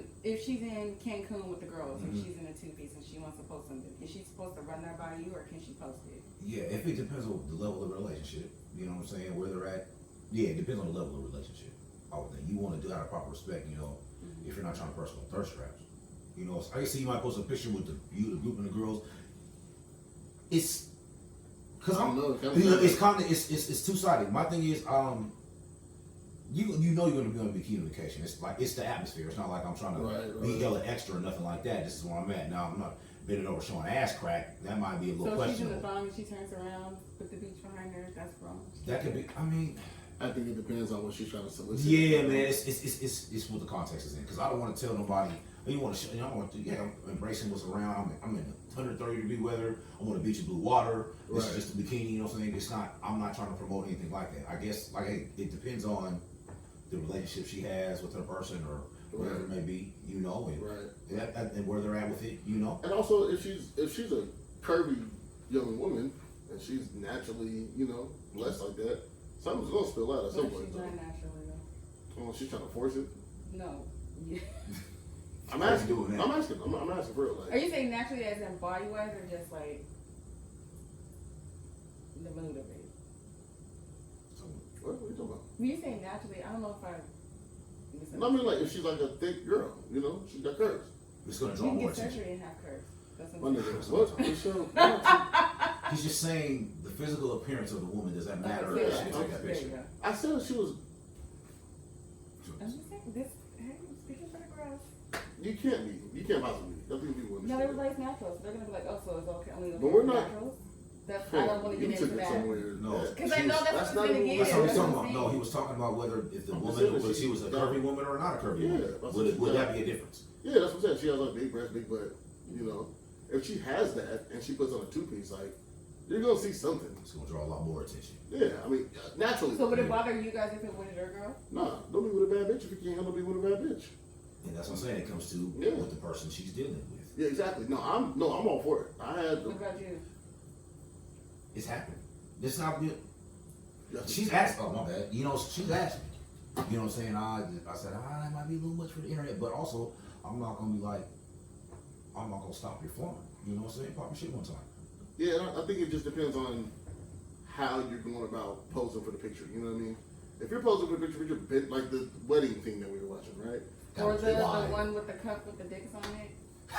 Cancun with the girls and Mhm. she's in a two-piece and she wants to post something, is she supposed to run that by you or can she post it? Yeah, if it depends on the level of the relationship, you know what I'm saying, where they're at. Yeah, it depends on the level of the relationship. I would think you want to do out of proper respect, you know, if you're not trying to personal thirst traps. You know, I can see you might post a picture with the group and the girls. It's because I don't know, it's kind of it's two sided. My thing is you know you're gonna be on bikini vacation. It's like it's the atmosphere. It's not like I'm trying to be hella extra or nothing like that. This is where I'm at. Now I'm not bending over showing ass crack. That might be a little So if she's in the questionable. thong and she turns around with the beach behind her, that's wrong. That could be. I mean. I think it depends on what she's trying to solicit. Yeah, man, it's what the context is in. Because I don't want to tell nobody. You want to? I want to. Yeah, I'm embracing what's around. I'm in 130-degree weather. I'm on the beach in blue water. This is just a bikini. You know what I'm saying? It's not. I'm not trying to promote anything like that. I guess like hey, it depends on the relationship she has with her person or whatever it may be. You know, and where they're at with it. You know. And also, if she's a curvy young woman and she's naturally, you know, blessed like that, something's gonna spill out at some What if point. she's not naturally though? Oh, she's trying to force it. No. Yeah. I'm asking. doing that. I'm asking for real. Are Like, you saying naturally as in body wise or just like the mood of it? what are you talking about? When you say naturally, I don't know if I No, I mean, like, if she's like a thick girl, you know, she's got curves. It's gonna You draw can more get attention. surgery and have curves. That's My what I'm nigga, saying. what? Michelle, He's just saying the physical appearance of the woman. Does that matter? Okay, if yeah, she can take that there you picture? go. I said she was. I'm just saying this. Hey, I'm speaking for the girls. You can't be. You can't possibly be. I think people Not understand. everybody's natural, so they're gonna be like, oh, so it's okay. Only okay But we're for not- naturals. That's I don't want to You get took into it that. somewhere. No. that- 'Cause I know that's that's what not it's gonna even- get. That's what he's That's talking what I'm about. No, saying. he was talking about whether if the I'm woman saying was she was a curvy woman or not a curvy Yeah, woman. that's Would what- that be a difference? Yeah, that's what I'm saying. She has like big breast, big butt. You know, if she has that and she puts on a two-piece, like, you're gonna see something. It's gonna draw a lot more attention. Yeah, I mean, naturally. So would it bother you guys if it was your girl? Nah, don't be with a bad bitch if you can't handle being with a bad bitch. And that's what I'm saying. It comes to Yeah. what the person she's dealing with. Yeah, exactly. No, I'm all for it. I had What about you? It's happening. It's not good. yeah, She's asked. Oh my bad. You know, she's asked me. You know what I'm saying? I said, that might be a little much for the internet, but also I'm not gonna be like, I'm not gonna stop your flowing. You know what I'm saying? Pop your shit one time. Yeah, and I think it just depends on how you're going about posing for the picture. You know what I mean? If you're posing for the picture, you're like the wedding thing that we were watching, right? That Or was the why. one with the cup with the dicks on it?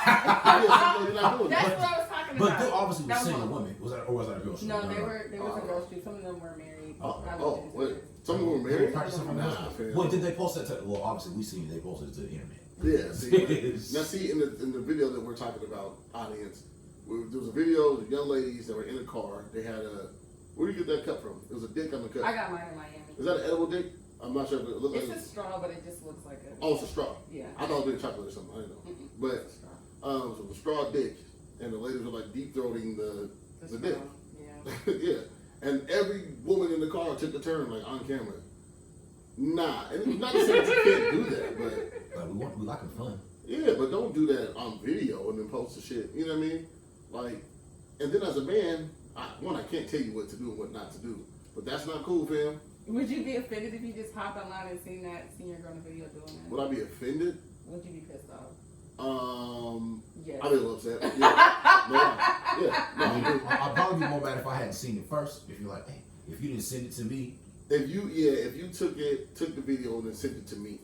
Yeah, so you're not doing That's that. what I was talking But about. they obviously That were single one. women. Was that a girl shoot? No, they was a girl shoot. Some of them were married. Oh, wait. Some of them were married? Nah, fam. Well, did they post that to, well, obviously we seen they posted it to the internet. Yeah, see, now see in the video that we're talking about, audience, there was a video of young ladies that were in a car. They had a, where do you get that cup from? It was a dick on the cup. I got mine in Miami. Is that an edible dick? I'm not sure if it looked It's like a straw, but it just looks like a. Oh, it's a straw. Yeah. I thought it was chocolate or something. I didn't know. Mm-mm. But It's a straw. so the straw dick, and the ladies were like deep throating the straw. dick. Yeah. Yeah, and every woman in the car took a turn like on camera. Nah, and not to say that you can't do that, but Like we liking fun. yeah, but don't do that on video and then post the shit. You know what I mean? Like, and then as a man, I can't tell you what to do and what not to do, but that's not cool, fam. Would you be offended if you just hopped online and seen your girl in the video doing that? Would I be offended? Would you be pissed off? I'd Yes. be a little upset. Yeah, I'd probably be more mad if I hadn't seen it first. If you're like, hey, if you didn't send it to me, If you took the video and then sent it to me,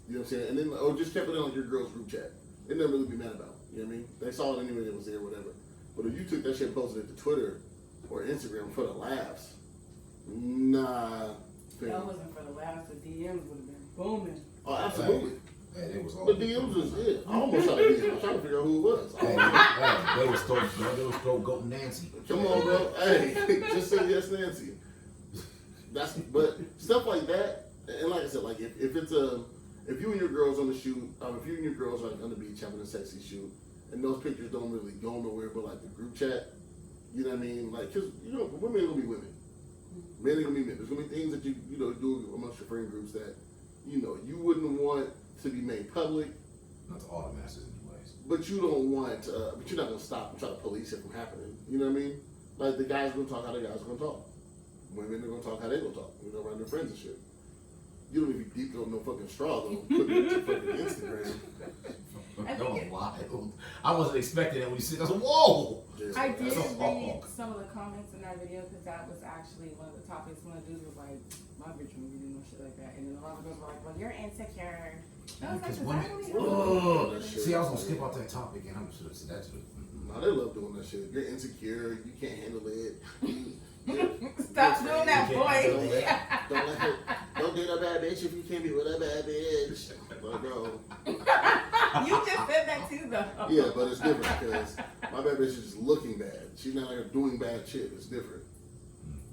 you know what I'm saying, and then or just kept it in like your girl's group chat, they'd never really be mad about it. You know what I mean? They saw it anyway, it was there, whatever. But if you took that shit and posted it to Twitter or Instagram for the laughs, nah. That fam. wasn't for the laughs. The DMs would have been booming. Oh, absolutely. hey, they was all. But DMs was it. I almost shot a DM. I'm trying to figure out who it was. Hey, they was throw Goat Nancy. Come on, bro. Hey, just say yes, Nancy. But stuff like that, and like I said, like if you and your girls on the shoot, if you and your girls are like on the beach having a sexy shoot, and those pictures don't really go nowhere, but like the group chat, you know what I mean? Like, cause women are gonna be women, men are gonna be men. There's gonna be things that you do amongst your friend groups that you wouldn't want to be made public. Not to all the masters, anyways. But you don't want, but you're not gonna stop and try to police it from happening. You know what I mean? Like the guys gonna talk how the guys are gonna talk. Women are gonna talk how they gonna talk. Around their friends and shit. You don't even deep throat no fucking straw though. Put it to fucking Instagram. I That think was it- wild. I wasn't expecting that when you said, I was like, whoa! Yeah. I did That's a read hog. some of the comments in that video because that was actually one of the topics. One of the dudes was like, "My bitch wouldn't do no shit like that," and then a lot of girls were like, "Well, you're insecure." I was like, Because women- exactly. Oh, that shit. See, I was gonna skip out that topic, and I should have said that to Nah, they love doing that shit. You're insecure. You can't handle it. Stop doing that, boy. Don't date a bad bitch if you can't be with a bad bitch. Like, bro. You just said that too, though. Yeah, but it's different because my bad bitch is just looking bad. She's not like doing bad shit. It's different.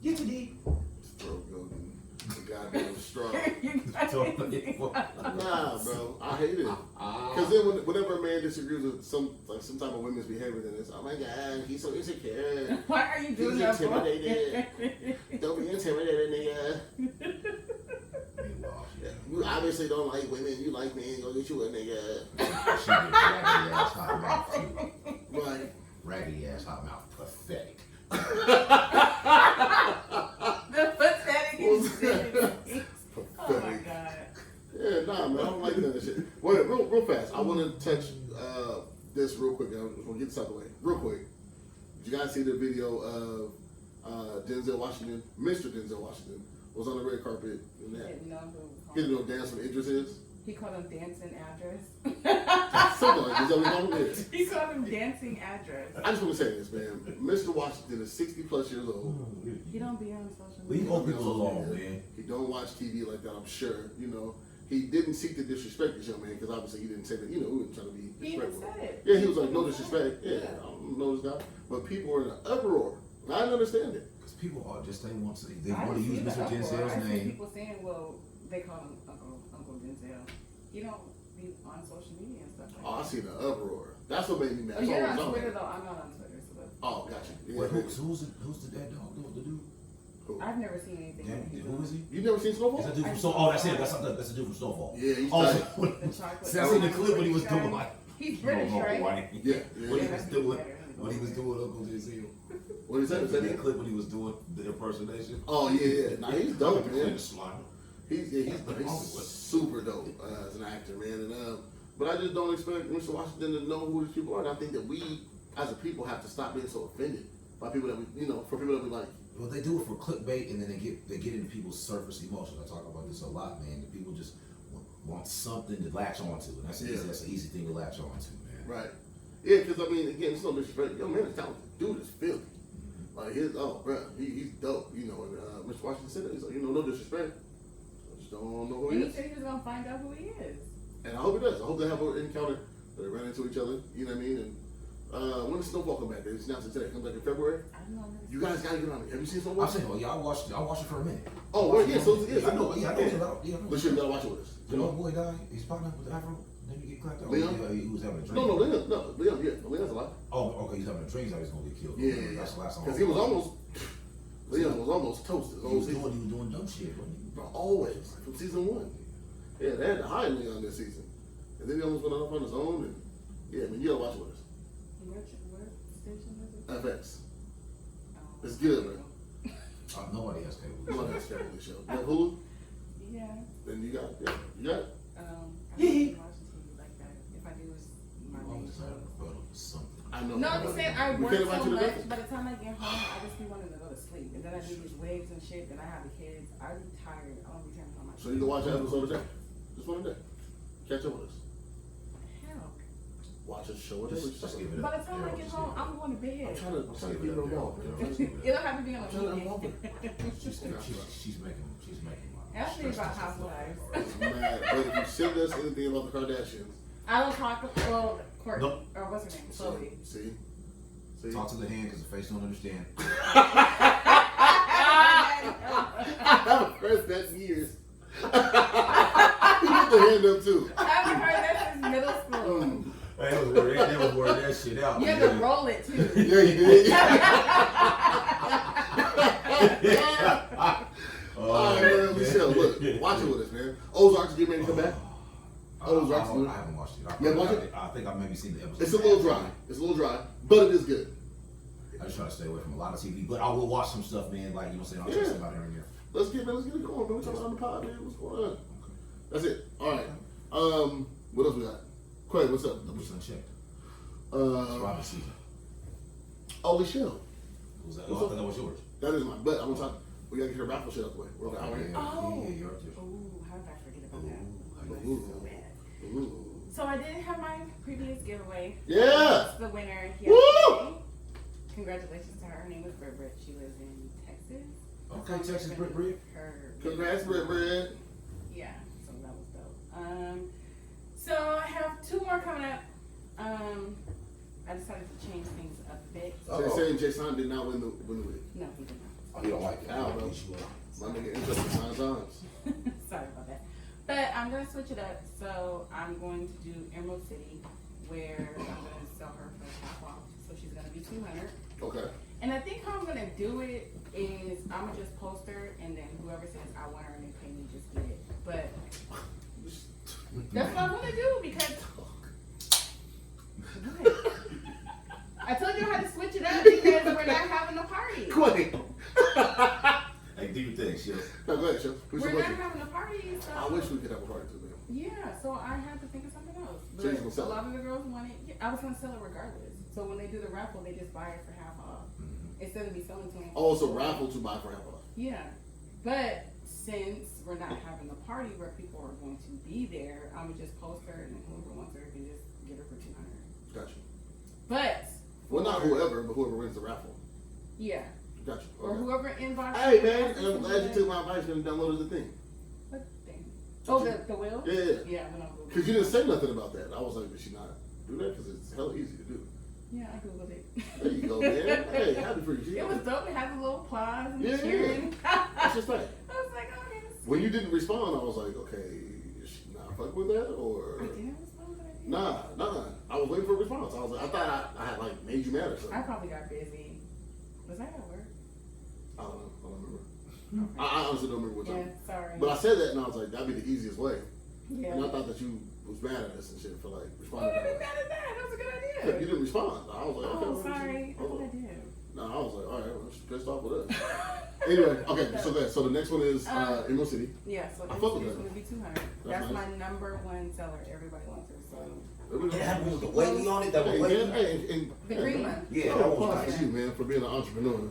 Get too deep. Throat goat and the goddamn straw. Nah, Nah, bro, I hate it. Because then whenever a man disagrees with some type of women's behavior, then it's, oh my god, he's so insecure. Why are you doing He's that, boy? intimidated. Don't be intimidated, nigga. Yeah, you obviously don't like women. You like men. Go get you a nigga. She did raggedy ass hot mouth too. Right. Raggedy ass hot mouth. Pathetic. The pathetic is shit. Oh my Pathetic. god. Yeah, nah, man, I don't like that shit. Wait, real fast. I want to touch this real quick. I just want to get this out of the way. Real quick. Did you guys see the video of Denzel Washington? Mr. Denzel Washington was on the red carpet and that. Didn't know who He didn't know dance from Idris is. he called him dancing address. Something like this. Is that what he called him? He called him dancing address. I just want to say this, man. Mr. Washington is 60 plus years old. He don't be on social Leave media. old people alone, man. He don't watch TV like that, I'm sure. He didn't seek to disrespect this young man because obviously he didn't say that. We weren't trying to be He even disrespectful. said it. Yeah, he was like, no disrespect. Yeah, I don't know this guy. But people were in an uproar. I didn't understand it. Because people are just, they want to I use see the Mr. uproar. Denzel's I see name. people saying, well, they call him Uncle Denzel. He don't be on social media and stuff like Oh, I that. seen the uproar. That's what made me mad. Oh, you're That's all on it was Twitter on. though. I'm not on Twitter, so that's. Oh, gotcha. Yeah, Wait, maybe. who's the dead dog? The dude? Cool. I've never seen anything. Damn, that he's who on. is he? You never seen Snowfall? Is that dude from Snowfall? Oh, that's him. That's the dude from Snowfall. Yeah, he's Oh, tight. The chocolate. see, I seen the clip when he was British doing guy. like. He's British, right? White. Yeah, When he yeah. was doing, when he was doing Uncle Denzel. What is that? Was that the clip when he was doing the impersonation? Oh, yeah. Nah, he's dope, man. The slime. He's super dope as an actor, man. But I just don't expect Mr. Washington to know who these people are. And I think that we, as a people, have to stop being so offended by people that we, for people that we like. Well, they do it for clickbait, and then they get into people's surface emotions. I talk about this a lot, man. That people just want something to latch onto, and that's Yeah. an easy thing to latch onto, man. Right. Yeah, because I mean, again, it's no disrespect. Yo, man, is talented. Dude is filthy. Like bro, he's dope. You know, and Mr. Washington said that. He's like, no disrespect. I just don't know who And he he is. said he was gonna find out who he is. And I hope he does. I hope they have an encounter. They run into each other. You know what I mean? And when does Snowfall come back? It's announced today. It comes back in February. I don't know. You guys gotta get on it. Have you seen Snowfall? I've seen it. Yeah, I watched it for a minute. Oh, well, yeah. So I know. Yeah, I know. Yeah, But you gotta watch it with us. the little boy died. He's partnered with Afro. Then you get clapped out. Leon? Yeah, he was having a dream. No, Leon, yeah. Leon's alive. Oh, okay. He's having a dream that he's gonna get killed. Yeah. That's the last time. Because he was almost, Leon was almost toasted. He was doing dumb shit, wasn't he? Bro, always. From season 1. Yeah, they had to hide Leon this season. And then he almost went off on his own. And yeah, man, you gotta watch it with us. What station is it? FX. Oh. It's good, man. Nobody has cable. Nobody has cable this show. You have Hulu? Yeah. Then you got it. Yeah, you got it. I don't watch TV like that. If I do, it's my You always main have show. a photo of something. I know. No, I'm just saying I We work can't so invite you to much. nothing. By the time I get home, I just be wanting to go to sleep, and then I do these wigs and shit. Then I have the kids. I be tired. I don't be turning on my. So you can watch an episode a day. Just one a day. Catch up with us. Hell. Watch a show a day. Just give it By up. the time I get home, I'm going to I'm bed. trying to Just keep give her it up, involved. Daryl. It'll have to be on I'm a trying to involve her. weekend. She's making my. Ask me about housewives. Mad. But if you send us anything about the Kardashians, I don't talk. Well, Courtney Nope. or what's her name? Chloe. see. Talk to the hand because the face don't understand. I haven't heard that in years. You put the hand up too. I haven't heard that since middle school. That was word that shit out. You have to roll it too. Yeah, you did. All right, man. Michelle, look, watch it with us, man. Ozark's getting ready to come back. Ozark's good. I haven't watched it. You haven't watched it? I think I've maybe seen the episode. It's a little dry. But it is good. I just try to stay away from a lot of TV, but I will watch some stuff, man. Like, you know what I'm saying? I'll check some out here and there. Let's get it going, man. We're talking on the pod, man. What's going on? That's it. All right. What else we got? Quay, what's up? Number unchecked. It's Robin season. Holy shell. Was that? Oh, I thought that was yours. That is mine. But I'm gonna talk. We gotta get her raffle shit out the way. We're over an hour in. Oh. Yeah, yours. Ooh, how did I forget about that? Ooh. So bad. Ooh. So I did have my previous giveaway. Yeah. The winner Woo! yesterday. Congratulations to her. Her name was Britt. She lives in Texas. Okay, Texas Britt. Her Congrats, Britt. Yeah, so that was dope. So I have 2 more coming up. I decided to change things up a bit. Saying Jason did not win the week. No, he did not. Oh, you don't like it? Ow, bro. My nigga interested 9 times. Sorry about that. But I'm gonna switch it up. So I'm going to do Emerald City, where I'm gonna sell her for half off. So she's gonna be 200. Okay. And I think how I'm gonna do it is I'm gonna just post her, and then whoever says I want her and they pay me, just get it. But that's what I'm gonna do because I told you I had to switch it up because we're not having a party. Quay. Hey, do your thing, shit. No, go ahead, Chef. Who's We're your not budget? having a party, so I wish we could have a party too, man. yeah. So I had to think of something else. So you gonna But a sell it? lot of the girls wanted. Yeah, I was gonna sell it regardless. So when they do the raffle, they just buy it for half off instead of me selling to them. Oh, it's a raffle to buy for half off. Yeah, but since we're not having a party where people are going to be there, I'm gonna just post her, and then whoever wants her can just get her for 200. Gotcha. But Well, not whoever, but whoever wins the raffle. yeah, Gotcha. or Okay. whoever inbox. Hey, man, and I'm glad you took my advice and downloaded the thing. What thing? Oh, the wheel. Yeah. Yeah, when I Googled. Because you didn't say nothing about that. I was like, did she not do that? Because it's hella easy to do. Yeah, I googled it. There you go, man. Hey, happy for you. It was dope. It had a little applause and Yeah. cheering. That's just right. I was like, okay. When you didn't respond, I was like, okay, is she not fuck with that? Or. I didn't respond, but I did. Nah. I was waiting for a response. I was like, I thought I had like made you mad or something. I probably got busy. Was I at work? I don't know. I don't remember. I honestly don't remember what Yeah, time. sorry. But I said that and I was like, that'd be the easiest way. yeah. And I thought that you was mad at us and shit for like Oh, responding. I to didn't that. mad at that. That was a good Yeah, idea. you didn't respond. I was like, okay. Oh, well, sorry. I hold thought I on. did. No, I was like, all right, well, she's pissed off with us. Anyway, okay, so good. So the next one is Emerald City. Yeah, so I this fuck with is that. going to be 200. That's That's nice. my number 1 seller. Everybody wants her. So It happened with the wavy on it. That was Hey, wavy. man, hey, and the green one. Yeah, Oh, that was props nice. to you, man, for being an entrepreneur.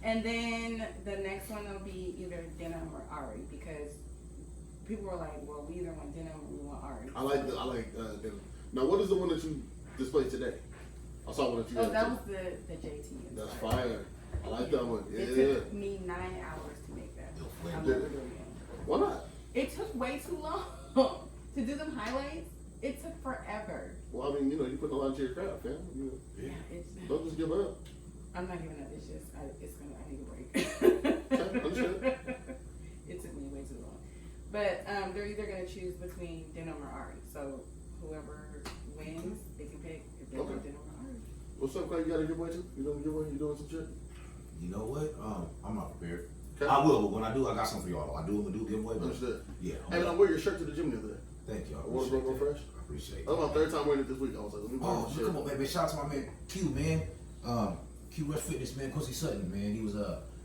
And then the next one will be either denim or Ari because people were like, well, we either want denim or we want Ari. I like denim. Now, what is the one that you displayed today? I saw one that you Oh, had. that too. was the JT. That's inside. fire. I like that one. Yeah. It took me 9 hours to make that. Yo, I'm Did never it? doing it. Why not? It took way too long to do them highlights. It took forever. Well, I mean, you put a lot into your craft, fam. Yeah, it's. Don't just give up. I'm not giving up. It's just I need a break. Okay, understood. It took me way too long. But they're either gonna choose between Denim or Ari. So whoever wins, they can pick if they want Okay. Denim or Ari. What's up, Clay? You got a giveaway too? You doing a giveaway? You doing some shit? You know what? I'm not prepared. Okay. I will, but when I do, I got something for y'all. I do giveaway, but Understood. yeah. Hey, man, I wear your shirt to the gym the other day. Thank y'all. I want to go fresh. I appreciate That was that. my third time wearing it this week. I was like, let me wear Oh, my shirt. come on, man. Shout out to my man Q, man. Q Rush Fitness, man. Quincy Sutton, man. He was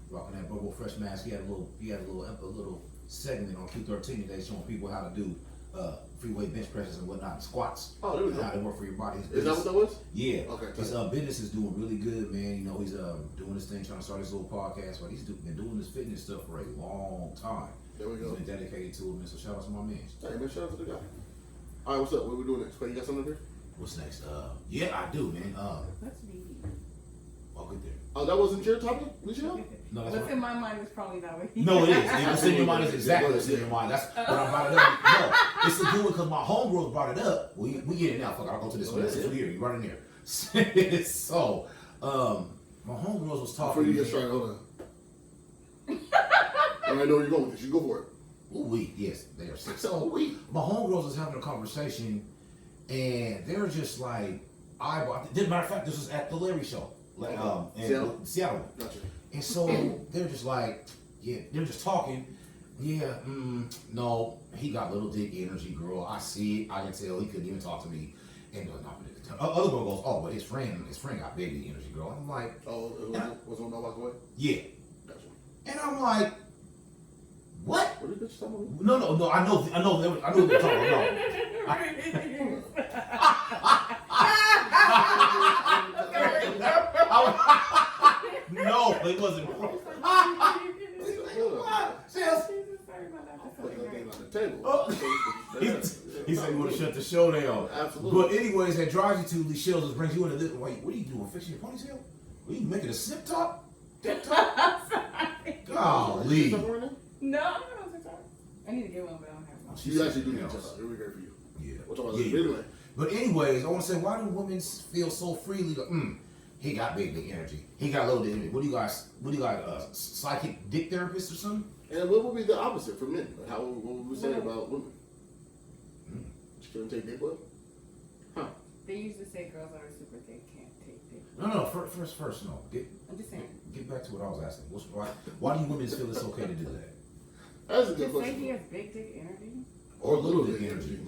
rocking that Bobo Fresh mask. He had a little segment on Q13 today showing people how to do free weight bench presses and whatnot, squats. Oh, there we and go. how they work for your body. Is that what that was? Yeah. Okay, His thank business is doing really good, man. You know, he's doing this thing, trying to start his little podcast, but he's been doing this fitness stuff for a long time. There we He's go. been dedicated to it, man. So shout out to my man. Hey, man, shout out to the guy. All right, what's up? What we doing next? Clay, you got something to do? What's next? Yeah, I do, man. Let's be. I'll get there. Oh, that wasn't your topic, Michelle? No, that's What's right. in my mind is probably not what he. No, it is. What's in your mind is exactly what's in your mind. That's what I brought it up. No, it's to do it because my homegirls brought it up. We get it now. Fuck, I'll go to this one. It's here. You right in there. So, my homegirls was talking. Before you get started, hold on. I know where you're going with this. You go for it. Ooh, yes, they are sick. So we. My homegirls was having a conversation, and they were just like, matter of fact, this was at the Larry show, like in Seattle. Gotcha. And so they're just like, yeah, they're just talking. Yeah, no, he got little dick energy, girl. I see it. I can tell. He couldn't even talk to me. And other girl goes, oh, but his friend got big dick energy, girl. I'm like, Oh, was on my walk away? yeah. Gotcha. And I'm like, what? What did bitch tell me? No. I know what they're talking about. No, it wasn't. Put that thing on the table. He said he would have shut the show down. Absolutely. But anyways, that drives you to these shows that brings you into this. Wait, what are you doing? Fixing your ponytail? Are you making a snip top? Dip top? Golly. Something right now? No, I'm not on TikTok. I need to get one, but I don't have one. You actually do need to check out. It would be great for you. Yeah. We'll talk about Yeah, that. yeah. Anyway. But anyways, I want to say, why do women feel so freely? Like, he got big dick energy. He got low dick energy. What do you guys, psychic dick therapist or something? And what would be the opposite for men? Like what would we say about women? She couldn't take dick, what? Huh. They usually say girls that are super thick can't take dick. No. First, no. I'm just saying. Get back to what I was asking. Why do you women feel it's okay to do that? That's a good To say question. he has big dick energy? Or little dick energy,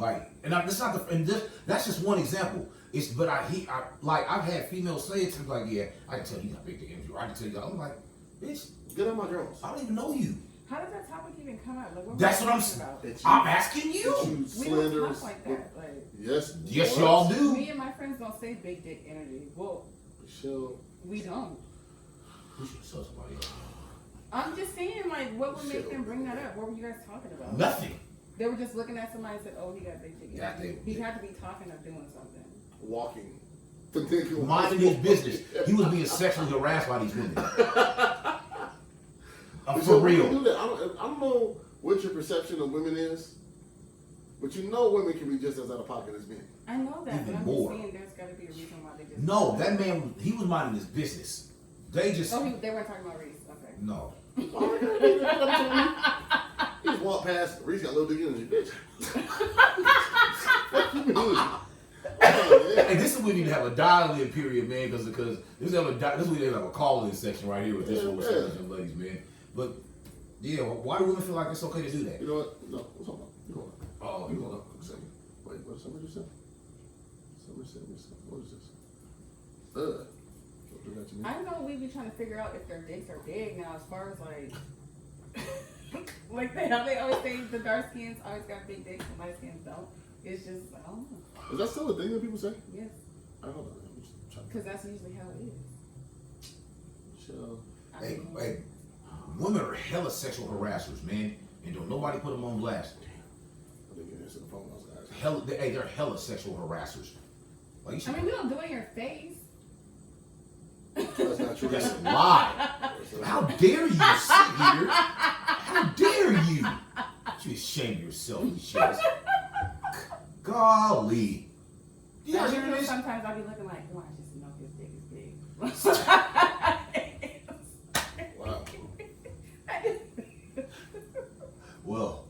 that's just one example. I've had females say it to me like, yeah, I can tell you got big dick energy. Or I can tell you, I'm like, bitch, Get on my girls. I don't even know you. How did that topic even come up? Like, That's were what we I'm talking about? That I'm asking you. that you We don't slanders. talk like that. Like, Yes. Yes, what? y'all do. me and my friends don't say big dick energy. Well, Michelle. we don't. You should tell somebody else. I'm just saying, like, what would make Shit. them bring that up? What were you guys talking about? Nothing. They were just looking at somebody and said, oh, he got big dick Yeah, energy. they- He had to be talking or doing something. Walking. Minding his business. He was being sexually harassed by these women. For real. Do that. I don't know what your perception of women is, but you know women can be just as out of pocket as men. I know that, Even but I'm more. just saying there's got to be a reason why they just. No, that man, he was minding his business. They just, Oh, they weren't talking about race. Okay. no. Why would I do that? He just walked past. Reese got a little dick energy, bitch. What you mean? Oh, yeah. And this is when we need to have a dial-in period, man, because this is we need to have a call-in section right here with this one with Yeah. some ladies, man. But yeah, why do women feel like it's okay to do that? You know what? No, what's up? You hold on. Oh, You you hold know. on. A second. Wait, what did somebody just say? Somebody said, what is this? Don't do that to me. I know we be trying to figure out if their dicks are big now. As far as like, how they always say the dark skins always got big dicks and light skins don't. It's just I don't know. Is that still a thing that people say? Yes, I hold on. I'm just trying to. because that's usually how it is. Michelle. I Hey, mean, hey, women are hella sexual harassers, man, and don't nobody put them on blast. I think you answered the phone. I was asking. They're hella sexual harassers. Like, you should, I mean, we don't do it in your face. That's not true. that's a lie. How dare you sit here? How dare you? You shame yourself, Michelle. Golly. You guys hear this? Sometimes I'll be looking like, oh, I just know his dick is big. Wow. Well,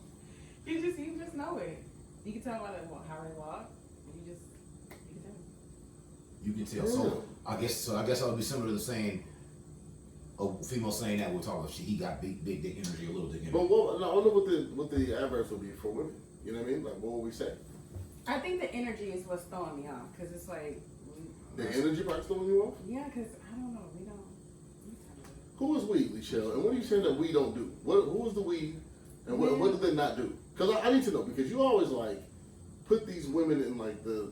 you just know it. You can tell by how they walk. You can tell. you can tell. So I guess I would be similar to saying a female saying that we're talking about he got big dick energy, a little dick energy. But I wonder what the adverse would be for women. You know what I mean? Like, what would we say? I think the energy is what's throwing me off because it's like. The energy part's throwing you off? Yeah, because I don't know. We don't. Who is we, Michelle? And what are you saying that we don't do? Who is the we, and what do they not do? Because I need to know, because you always like put these women in like the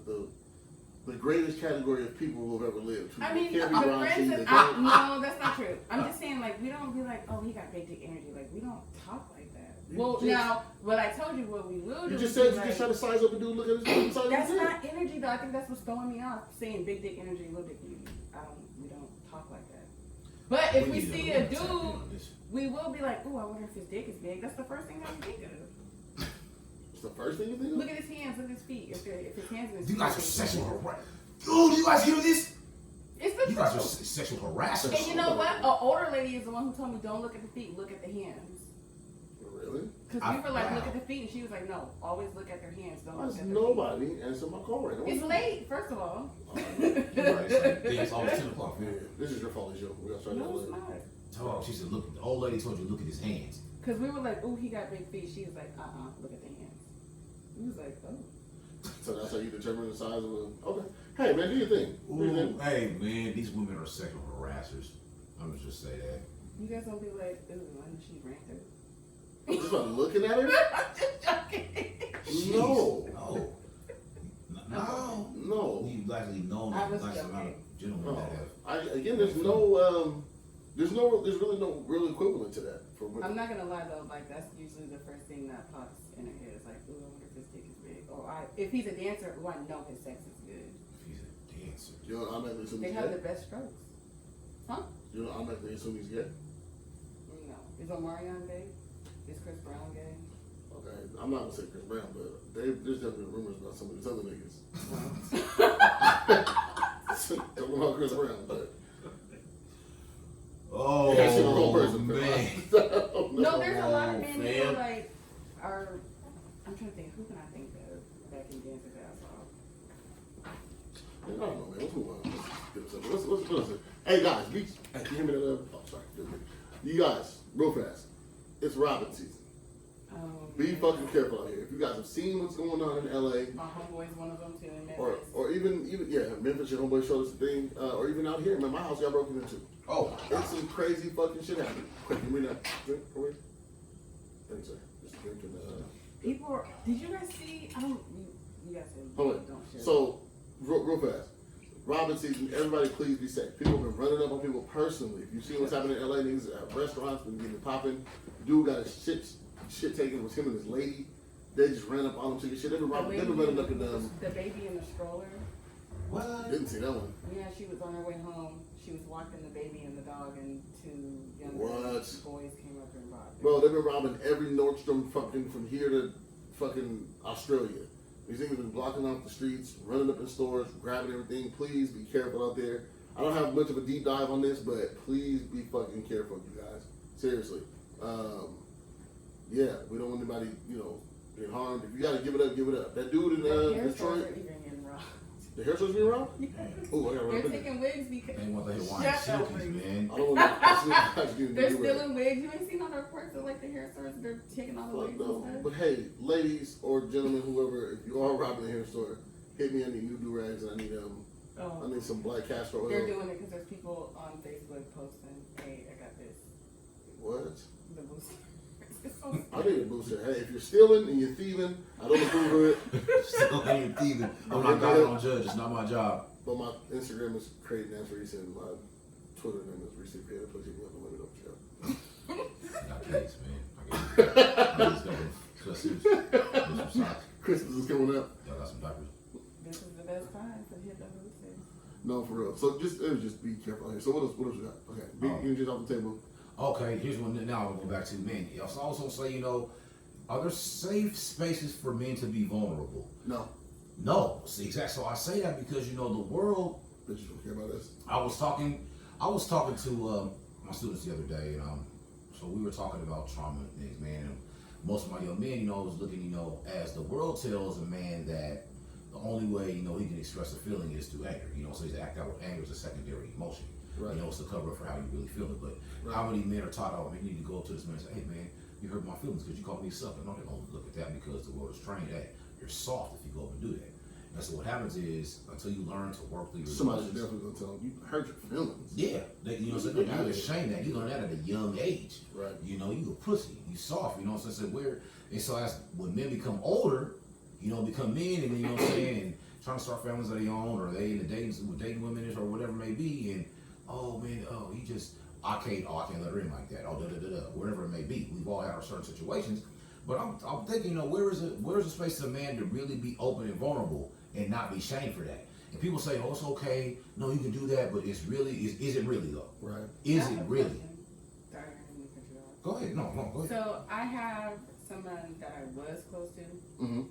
greatest category of people who have ever lived. I mean, can't be the raunchy, friends they that don't- no, that's not true. I'm just saying, like, we don't be like, oh, he got big dick energy. Like, we don't talk like that. Well, now, what I told you, what we will do. You just is said be you like, just try to size up a dude, look at his size. that's not energy, though. I think that's what's throwing me off. Saying big dick energy, little dick energy. We don't talk like that. But if we see a dude, we will be like, oh, I wonder if his dick is big. That's the first thing that we think of. It's the first thing you think of? Look at his hands, look at his feet. If his hands in his You feet. guys are sexual harassers. Dude, you guys hear this? It's the You guys are truth. sexual harassers. And you know what? An older lady is the one who told me, don't look at the feet, look at the hands. Really? Because we were like, wow. look at the feet, and she was like, no, always look at their hands, don't Why look does at the nobody answer my call right now? feet. It's late, first of all. You're right. It's always 10 o'clock. Yeah, this is your fault, Joe. We gotta start that No, it's later. not. Oh, she said, look, the old lady told you to look at his hands. Because we were like, oh, he got big feet. She was like, look at the hands. We was like, oh. So that's how you determine the size of a. Okay. Hey man, do your thing. Do your thing. Hey, man, these women are sexual harassers. I'm gonna just say that. You guys don't be like, ooh, I know she ran through. Just by looking at her? I'm just joking. No. No. No. No. You've actually known I a was nice amount joking. of gentlemen that have. Again, there's really no real equivalent to that for women. I'm not going to lie, though. Like, that's usually the first thing that pops in her head. Is like, ooh, I wonder if his dick is big. Or if he's a dancer, ooh, I know his sex is good. If he's a dancer. You know, I'm automatically assume They he's have the gay. best strokes. Huh? You know, I'm automatically assume he's gay. No. Is Omarion gay? Is Chris Brown gay? Okay, I'm not gonna say Chris Brown, but there's definitely rumors about some of these other niggas. Don't know about Chris Brown, but Oh, that's the wrong person. man. No, there's a lot of men who man. like are. I'm trying to think. Who can I think of that can dance his ass off? I don't know, man. Let's move on. Let's get something. Let's hey guys, hey, can you hear me? Oh, sorry. You guys, real fast. It's Robin season. Be fucking careful out here. If you guys have seen what's going on in LA, My homeboy's one of them too in Memphis. or even Memphis, your homeboy showed us the thing, or even out here, man, my house got broken into. Oh, It's some crazy fucking shit happening. Quick, give me that drink for me. Thanks, sir. Just a drink and People, did you guys see? I don't. You guys said hold on. don't share. So, real fast. Robin season, everybody please be safe. People have been running up on people personally. If you see what's happening in LA, niggas at restaurants been getting popping. Dude got his shit taken. It was him and his lady. They just ran up on him, took his shit. They've been running up and the baby in the stroller. what? didn't see that one. Yeah, she was on her way home. She was walking the baby and the dog, and two young What? boys came up and robbed her. Bro, they've been robbing every Nordstrom fucking from here to fucking Australia. These niggas been blocking off the streets, running up in stores, grabbing everything. Please be careful out there. I don't have much of a deep dive on this, but please be fucking careful, you guys. Seriously. Yeah, we don't want anybody, being harmed. If you gotta give it up, give it up. That dude in The hair stores Detroit, are even getting robbed. the hair stores being robbed? Oh, I gotta run They're up in there. taking wigs because They want the Hawaiian Shut up, silkies, please. man. I don't want to they're stealing wigs. You ain't seen all the reports of like the hair stores. They're taking all the Fuck wigs no. and stuff. But hey, ladies or gentlemen, whoever, if you are robbing a hair store, hit me. I need new do-rags and I Oh. need some black castor oil. They're doing it because there's people on Facebook posting, hey, I got this. What? The booster. It's so I need a booster. Hey, if you're stealing and you're thieving, I don't approve of it. Still ain't thieving. I'm not God, I don't judge. It's not my job. But my Instagram is Creighton Nance Reese and my Twitter name is Reese Creator. Please hit me up and let me know what you got. I got kids, man. I got kids. Just some socks. Christmas is coming up. Y'all got some diapers? This is the best time to hit the boosters. No, for real. So just be careful here. So what else you got? Okay, big images off the table. Okay, here's one. Now I'll go back to men. I also say, you know, are there safe spaces for men to be vulnerable? No. No. See, exactly. So I say that because, you know, the world. Bitches don't care about this. I was talking to my students the other day, and so we were talking about trauma and things, man. And most of my young men, you know, was looking, you know, as the world tells a man that the only way, you know, he can express a feeling is through anger. You know, so he's act out with anger is a secondary emotion. Right. You know, it's the cover up for how you really feel it. But how many men are taught, oh, man, you need to go up to this man and say, hey, man, you hurt my feelings because you called me sucker. No, they don't look at that because the world is trained that you're soft if you go up and do that. And so what happens is, until you learn to work through your Somebody's emotions, definitely gonna tell them you hurt your feelings. yeah, you know, so now they're ashamed that you learn that at a young age. Right. You know, you a pussy, you soft. You know what I'm saying? And so as when men become older, you know, become men, and you know what I'm saying, and trying to start families of their own, or they in the dating women or whatever it may be, and oh man, oh he just I can't let her in like that. Oh wherever it may be. We've all had our certain situations, but I'm thinking, you know, where's the space for a man to really be open and vulnerable and not be shamed for that? And people say, oh, it's okay. No, you can do that, but it's really is it really though? Right. Is I it have a really? question. Sorry, I didn't mean to cut you off. Go ahead. No, go ahead. So I have someone that I was close to. Mm-hmm.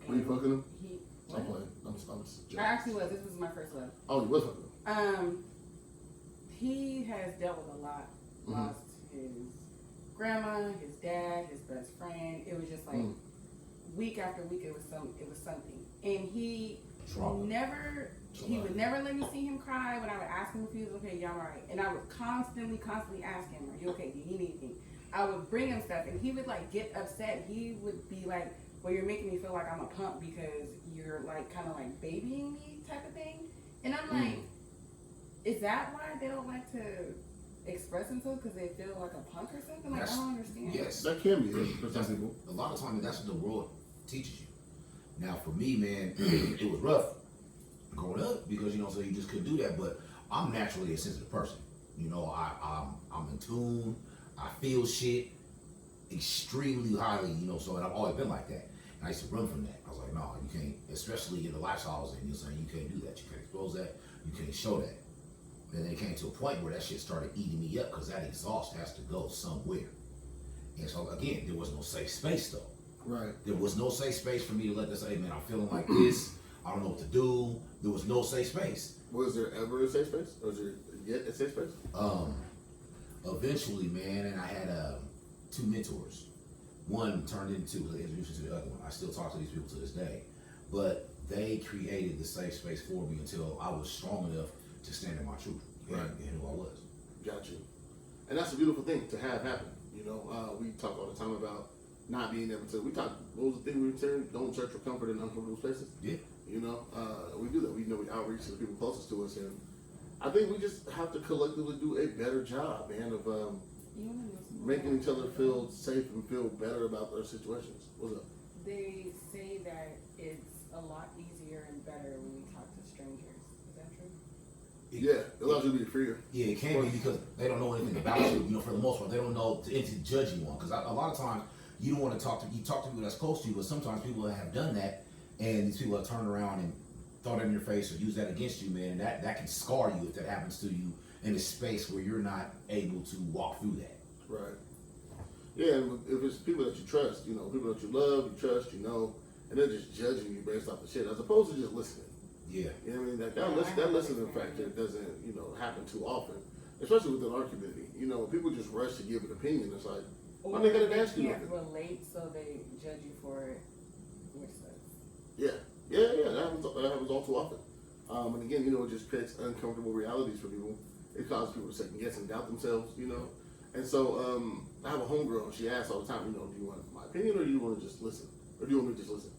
Were you And fucking him? he. I'm What? playing. I'm just I joking. actually was. This was my first love. Oh, you was fucking him. He has dealt with a lot. Mhm. Lost his grandma, his dad, his best friend. It was just like week after week. It was something, and he Trauma. he would never let me see him cry when I would ask him if he was okay. Yeah, I'm alright. And I would constantly ask him, "Are you okay? Do you need anything?" I would bring him stuff, and he would like get upset. He would be like, "Well, you're making me feel like I'm a punk because you're like kind of like babying me," type of thing. And I'm like, is that why they don't like to express themselves, because they feel like a punk or something? Like, I don't understand. Yes. That can be it for some people. A lot of times that's what the world teaches you. Now for me, man, it was rough growing up because, you know, so you just couldn't do that. But I'm naturally a sensitive person. You know, I'm in tune. I feel shit extremely highly, you know, so and I've always been like that. And I used to run from that. I was like, no, you can't, especially in the lifestyle I was in, you know, saying you can't do that. You can't expose that. You can't show that. And then it came to a point where that shit started eating me up because that exhaust has to go somewhere. And so again, there was no safe space though. Right. There was no safe space for me to let this say, man, I'm feeling like this. I don't know what to do. There was no safe space. Was there ever a safe space? Or is there yet a safe space? Eventually, man, and I had two mentors. One turned into the introduction to the other one. I still talk to these people to this day. But they created the safe space for me until I was strong enough to stand in my truth and who I was. Got you. And that's a beautiful thing to have happen. You know, we talk all the time about not being able to. What was the thing we were saying? Don't search for comfort in uncomfortable places. Yeah. You know, we do that. We outreach to the people closest to us, and I think we just have to collectively do a better job, man, of making each other feel safe and feel better about their situations. What's up? They say that it's a lot easier and better when you talk to strangers. Is that true? Yeah, it allows you to be freer. Yeah, it can be because they don't know anything about you. You know, for the most part, they don't know to judge you on. Because a lot of times you don't want to talk to people that's close to you, but sometimes people have done that, and these people have turned around and throw that in your face or use that against you, man. And that can scar you if that happens to you in a space where you're not able to walk through that. Right. Yeah, and if it's people that you trust, you know, people that you love, you trust, you know, and they're just judging you based off the shit, as opposed to just listening. Yeah. You know what I mean? That listening factor doesn't, you know, happen too often, especially within our community. You know, people just rush to give an opinion. It's like, why they gotta ask you can't nothing? relate, so they judge you for it. Which sucks. Yeah, that happens all too often. And again, you know, it just creates uncomfortable realities for people. It causes people to second guess and doubt themselves, you know. And so I have a homegirl, and she asks all the time, you know, do you want my opinion or do you want to just listen? Or do you want me to just listen?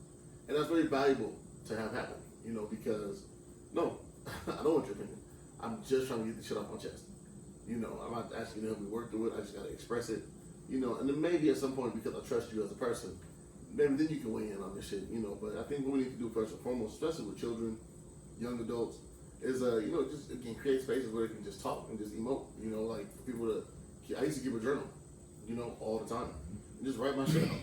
And that's very valuable to have happen, you know, because, no, I don't want your opinion. I'm just trying to get the shit off my chest. You know, I'm not asking you to help me work through it. I just got to express it, you know. And then maybe at some point, because I trust you as a person, maybe then you can weigh in on this shit, you know. But I think what we need to do first and foremost, especially with children, young adults, is, you know, just, again, create spaces where they can just talk and just emote, you know, like for people to, I used to keep a journal, you know, all the time. And just write my shit out.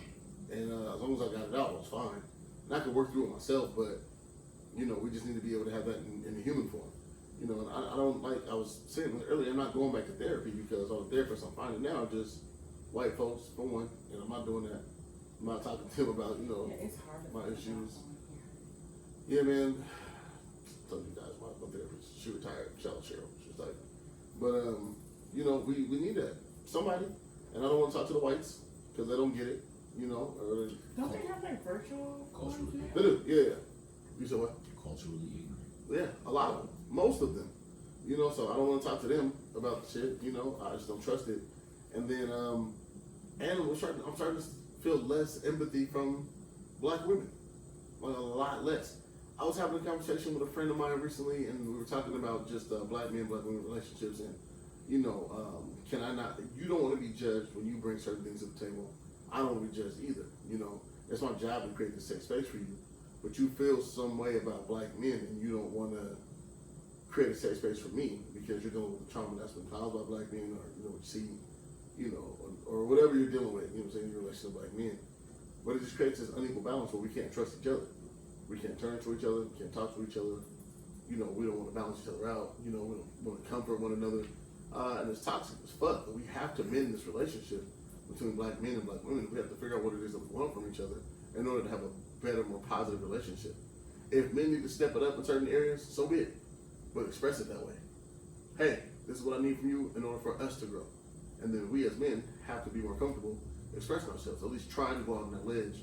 And as long as I got it out, it was fine. And I could work through it myself, but, you know, we just need to be able to have that in the human form. You know, and I don't like, I was saying earlier, I'm not going back to therapy because all the therapists I'm finding now are just white folks, for one, and I'm not doing that. I'm not talking to them about, you know, Yeah, it's hard to my find issues. someone here. Yeah, man. I told you guys, my therapist, she retired, shout out Cheryl, she was like, but, you know, we need that. Somebody, and I don't want to talk to the whites, because they don't get it, you know. Don't they have like virtual ones Culturally. now? They do, yeah. You said what? Culturally ignorant. Yeah, a lot of them. Most of them. You know, so I don't want to talk to them about the shit, you know. I just don't trust it. And then, and I'm starting to feel less empathy from black women. Like a lot less. I was having a conversation with a friend of mine recently, and we were talking about just black men, black women relationships, and you know, can I not? You don't want to be judged when you bring certain things to the table. I don't want to be judged either. You know, it's my job to create this safe space for you, but you feel some way about black men, and you don't want to create a safe space for me because you're dealing with the trauma that's been caused by black men, or you know, what you see, you know, or whatever you're dealing with. You know, what I'm saying, in your relation to black men. But it just creates this unequal balance where we can't trust each other. We can't turn to each other. We can't talk to each other. You know, we don't want to balance each other out. You know, we don't want to comfort one another. And it's toxic as fuck. But we have to mend this relationship between black men and black women. We have to figure out what it is that we want from each other in order to have a better, more positive relationship. If men need to step it up in certain areas, so be it. But express it that way. Hey, this is what I need from you in order for us to grow. And then we as men have to be more comfortable expressing ourselves. At least trying to go out on that ledge,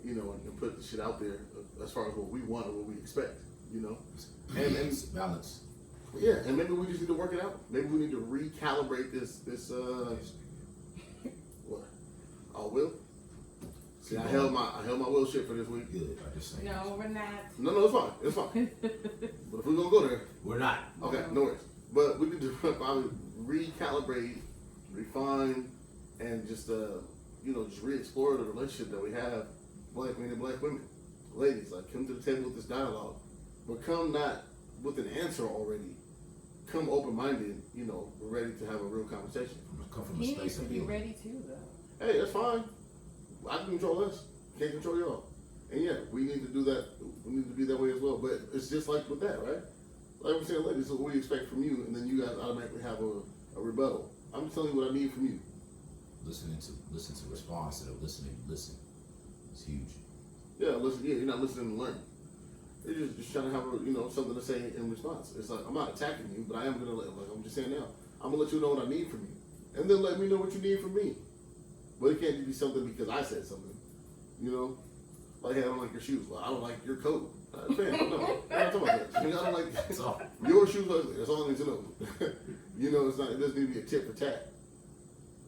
you know, and put the shit out there as far as what we want or what we expect, you know. And It's balance. yeah, and maybe we just need to work it out. Maybe we need to recalibrate this what? Oh, will? See, I held my will shit for this week. Good. I just say. No, we're not. No, it's fine. It's fine. But if we're gonna go there, We're not. okay, no worries. But we need to probably recalibrate, refine, and just you know, just re-explore the relationship that we have, black men and black women. Ladies, like, come to the table with this dialogue, but come not with an answer already. Come open-minded, you know, we're ready to have a real conversation. Come from a He space needs to of be healing. ready too, though. Hey, that's fine. I can control us. Can't control y'all. And yeah, we need to do that. We need to be that way as well. But it's just like with that, right? Like I'm saying, ladies, this is what we expect from you, and then you guys automatically have a rebuttal. I'm telling you what I need from you. Listen to respond instead of listening. Listen. It's huge. Yeah, listen. Yeah, you're not listening to learn. You're just trying to have you know, something to say in response. It's like I'm not attacking you, but I am gonna like I'm just saying now. I'm gonna let you know what I need from you, and then let me know what you need from me. But it can't just be something because I said something. You know, like, hey, I don't like your shoes. Well, I don't like your coat. Fam, no, I'm not talking about that. I don't like That's all. your shoes ugly. That's all I need to know. You know, it's not. It doesn't need to be a tit for tat.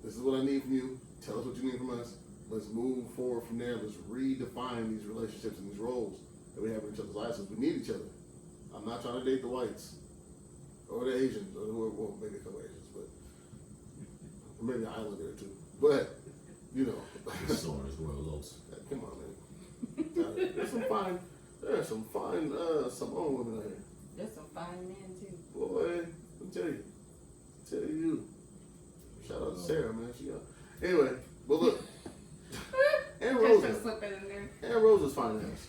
This is what I need from you. Tell us what you need from us. Let's move forward from there. Let's redefine these relationships and these roles that we have in each other's lives. We need each other. I'm not trying to date the whites or the Asians, or well, maybe a couple Asians, but or maybe an islander or two. But you know, The Soaring Royal Oaks. come on, man. There's some fine Samoan women out here. There's some fine men too. Boy, I'll tell you. Shout out to Sarah, man. She got anyway. But look, and Just Rose, slipping in there. and Rose is fine ass.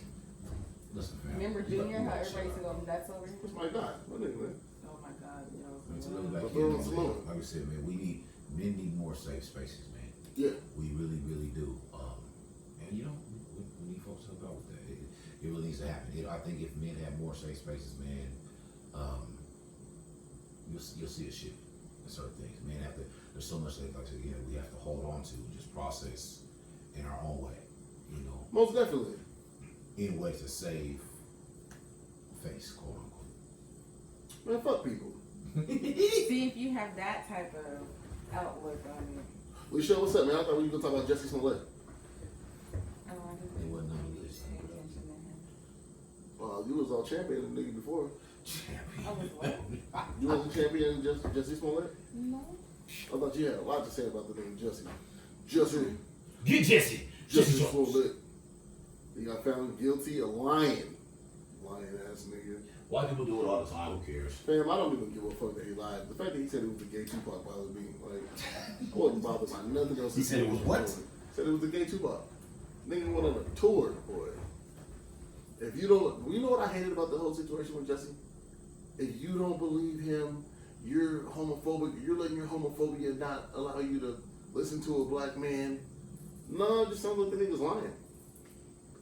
Listen, man. Remember You Junior, got- how you everybody got said, shit "Oh, that's over." That's my guy. My nigga, man. Oh my God, you know. Man, to really so, back But in, throw man, Samoan. like I said, man, men need more safe spaces, man. Yeah. We really, really do. And you know, we need folks to help out with that. It really needs to happen. I think if men have more safe spaces, man, you'll see a shift in certain things. Men have to. There's so much that, like I said, you know, we have to hold on to and just process in our own way. You know, Most definitely. in ways to save face, quote unquote. Man, fuck people. see if you have that type of outlook on it. Lisha, what's up, man? I thought we were gonna talk about Jesse Smollett. Oh, I It didn't wasn't none of pay this. attention to him. You was all champion of the nigga before. Champion. I was what? You wasn't champion Jesse Smollett? No. I thought you had a lot to say about the name Jesse. Jesse. Get Jesse. Jesse Smollett. He got found guilty of lying. Lying ass nigga. White people do it all the time. Who cares? Fam, I don't even give a fuck that he lied. The fact that he said it was the gay Tupac bothered me. Like, I wasn't bothered by nothing else. He said it was what? Said it was the gay Tupac. Nigga went on a tour, boy. If you don't, you know what I hated about the whole situation with Jesse? If you don't believe him, you're homophobic. You're letting your homophobia not allow you to listen to a black man. No, it just sounds like the nigga's lying.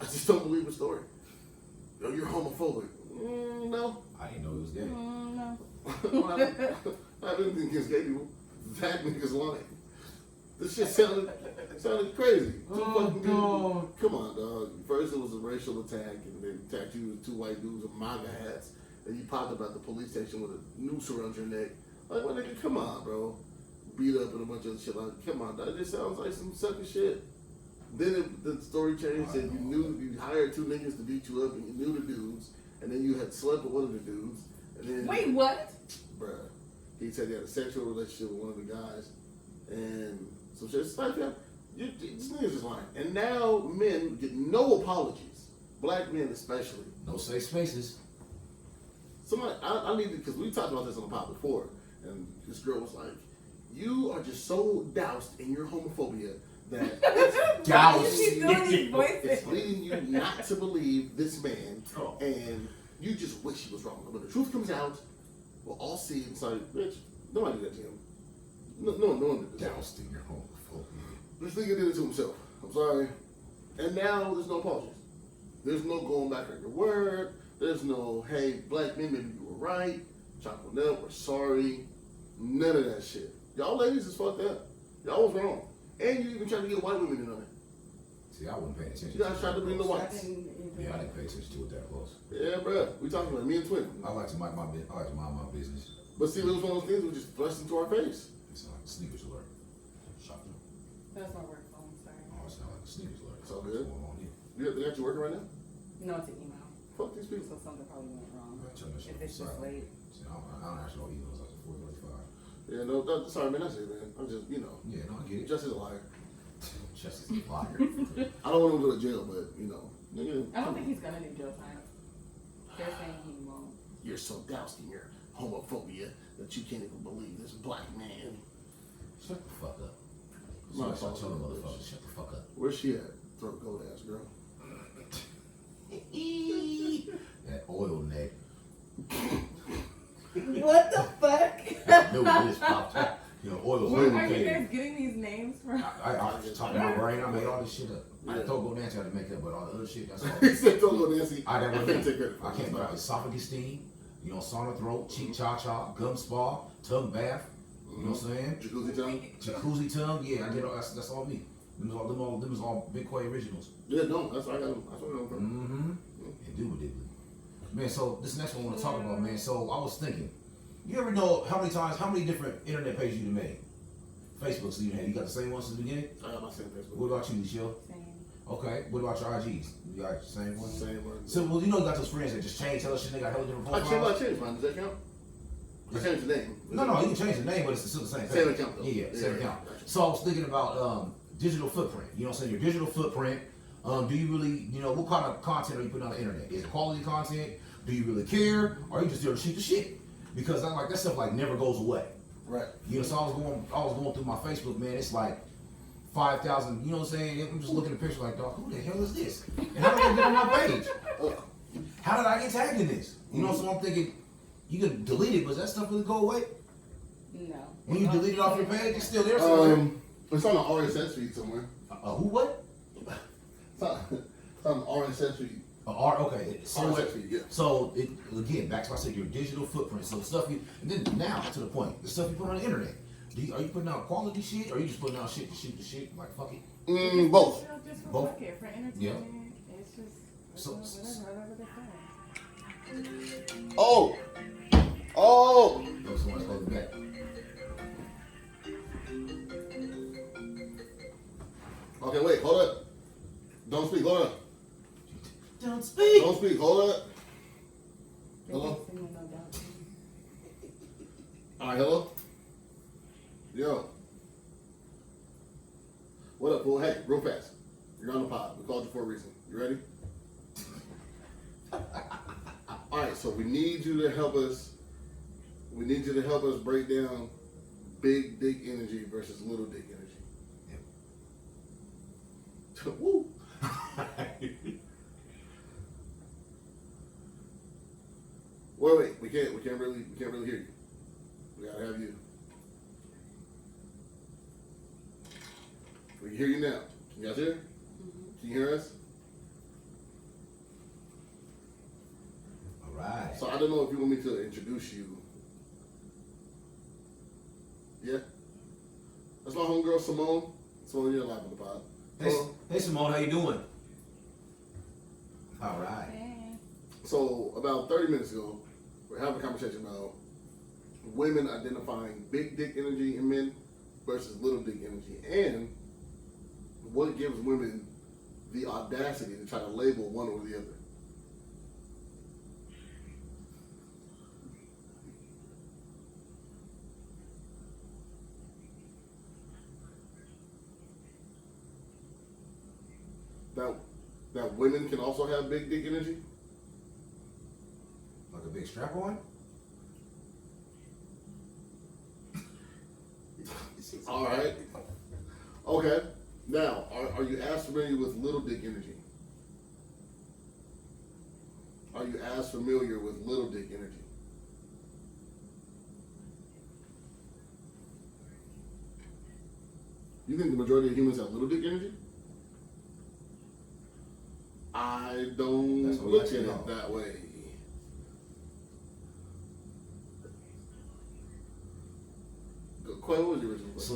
I just don't believe the story. Yo, you're homophobic. No. I didn't know he was gay. No. I have anything against gay people. That nigga's lying. This shit sounded crazy. Two fucking people. Come on, dog. First it was a racial attack, and they attacked you with two white dudes with MAGA hats, and you popped up at the police station with a noose around your neck. Like, well, nigga, come on, bro. Beat up and a bunch of shit. Like, come on, dog. It just sounds like some sucker shit. Then the story changed, and you hired two niggas to beat you up, and you knew the dudes, and then you had slept with one of the dudes, and then Wait, what? bruh, he said he had a sexual relationship with one of the guys, and some shit. It's like, yeah, this nigga's just lying. And now men get no apologies, black men especially. No safe spaces. Somebody, I need to, because we talked about this on the pod before, and this girl was like, "You are just so doused in your homophobia that it's Why is she doing these voices? it's leading you not to believe this man, and you just wish he was wrong. When the truth comes out, we'll all see it and say, bitch, nobody did that to him. No one did that. Doused in your homophobia. This nigga did it to himself. I'm sorry. And now there's no apologies. There's no going back on your word. There's no, hey, black men, maybe you were right. Chocolate Nut, we're sorry. None of that shit. Y'all ladies is fucked up. Y'all was wrong. And you even tried to get white women in on it. See, I wasn't paying attention. You guys tried to bring the I whites. didn't Yeah, I didn't pay attention to it that close. Yeah, bruh. We talking about me and Twin. I like to mind my business. But see, it was one of those things that just thrust into our face. It's like a sneakers alert. Shocking. That's my work phone, sorry. Oh, it's not like a sneakers alert. It's all good. What's going on here? They got you working right now? No, it's an email. Fuck these people. So something probably went wrong. Right, turn that shit If it's just silent. late. See, I don't actually know emails after 4:35. Yeah, no, sorry, man. That's it, man. I'm just, you know, Yeah, no, I get it. Justice is a liar. Justice is a liar. I don't want him to go to jail, but, you know, nigga, I don't think he's gonna do jail time. They're saying he won't. you're so doused in your homophobia that you can't even believe this black man. Shut the fuck up. My So I fault, tell the bitch. motherfucker, shut the fuck up. Where's she at? Throat gold ass girl. That oil neck. What the fuck? No, this popped up. You know, oil's Where are you lubricated. guys getting these names from? I was just talking my brain. I made all this shit up. I Yeah. thought Go Nancy had to make up, but all the other shit, that's all. He said throat gold Nancy. I can't take credit for I it. can't grab esophagus steam, you know, sauna throat, cheek cha-cha, gum spa, tongue bath, you know what I'm saying? Jacuzzi tongue? Jacuzzi tongue, yeah, I did all, that's all me. Them was all Big Quay originals. Yeah, no, that's what I got. That's what I got from. Mm-hmm. Indubitably. Man, so this next one I want to talk about, man. So I was thinking, you ever know how many different internet pages you made? Facebook, so you got the same ones since the beginning? I got my same Facebook. What about you, Michelle? Same. Okay, what about your IGs? You got the same one? Same one. So, well, you know you got those friends that just change, tell us shit, they got hella different I profiles. changed mine. Does that count? I changed the name. No, you can change the name, but it's still the same thing. Same account, though. Yeah, same Yeah, account. gotcha. So I was thinking about digital footprint. You know what I'm saying? Your digital footprint. Do you really, you know, what kind of content are you putting on the internet? Is it quality content? Do you really care? Or are you just there to shoot the shit? Because I like that stuff like never goes away. Right. You know, so I was going through my Facebook, man. It's like 5,000. You know what I'm saying? I'm just looking at the picture like, dog, who the hell is this? And how did I get on my page? How did I get tagged in this? You know, so I'm thinking, you can delete it, but does that stuff really go away? No. When you delete it off your page, it's still there somewhere. It's on the RSS feed somewhere. Who what? It's on the RSS feed. Okay. So, RSS feed, yeah. so it, again, back to what I said, your digital footprint. So the stuff you, and then now to the point, the stuff you put on the internet. Are you putting out quality shit, or are you just putting out shit to shoot the shit? Like, fuck it. Both. Just for Both. bucket, for entertainment. Yeah. It's just So- whatever they say. Oh. Oh, someone's holding back. Okay, wait. Hold up. Don't speak. Hold up. Don't speak. Don't speak. Hold up. They Hello? can't see me, no doubt. All right. Hello. Yo. What up, fool? Hey, real fast. You're on the pod. We called you for a reason. You ready? All right. So we need you to help us. We need you to help us break down big dick energy versus little dick energy. Woo. Wait. We can't really hear you. We gotta have you. We can hear you now. Can you guys hear? Mm-hmm. Can you hear us? All right. So I don't know if you want me to introduce you. Yeah? That's my homegirl Simone. Simone, you're live on the pod. Hey, Simone, how you doing? All right. Hey. So about 30 minutes ago, we're having a conversation about women identifying big dick energy in men versus little dick energy, and what gives women the audacity to try to label one or the other. That women can also have big dick energy? Like a big strap on? All right. Okay. Now, are you as familiar with little dick energy? Are you as familiar with little dick energy? You think the majority of humans have little dick energy? I don't That's what we look at actually it know. that way. Quay, what was the original question?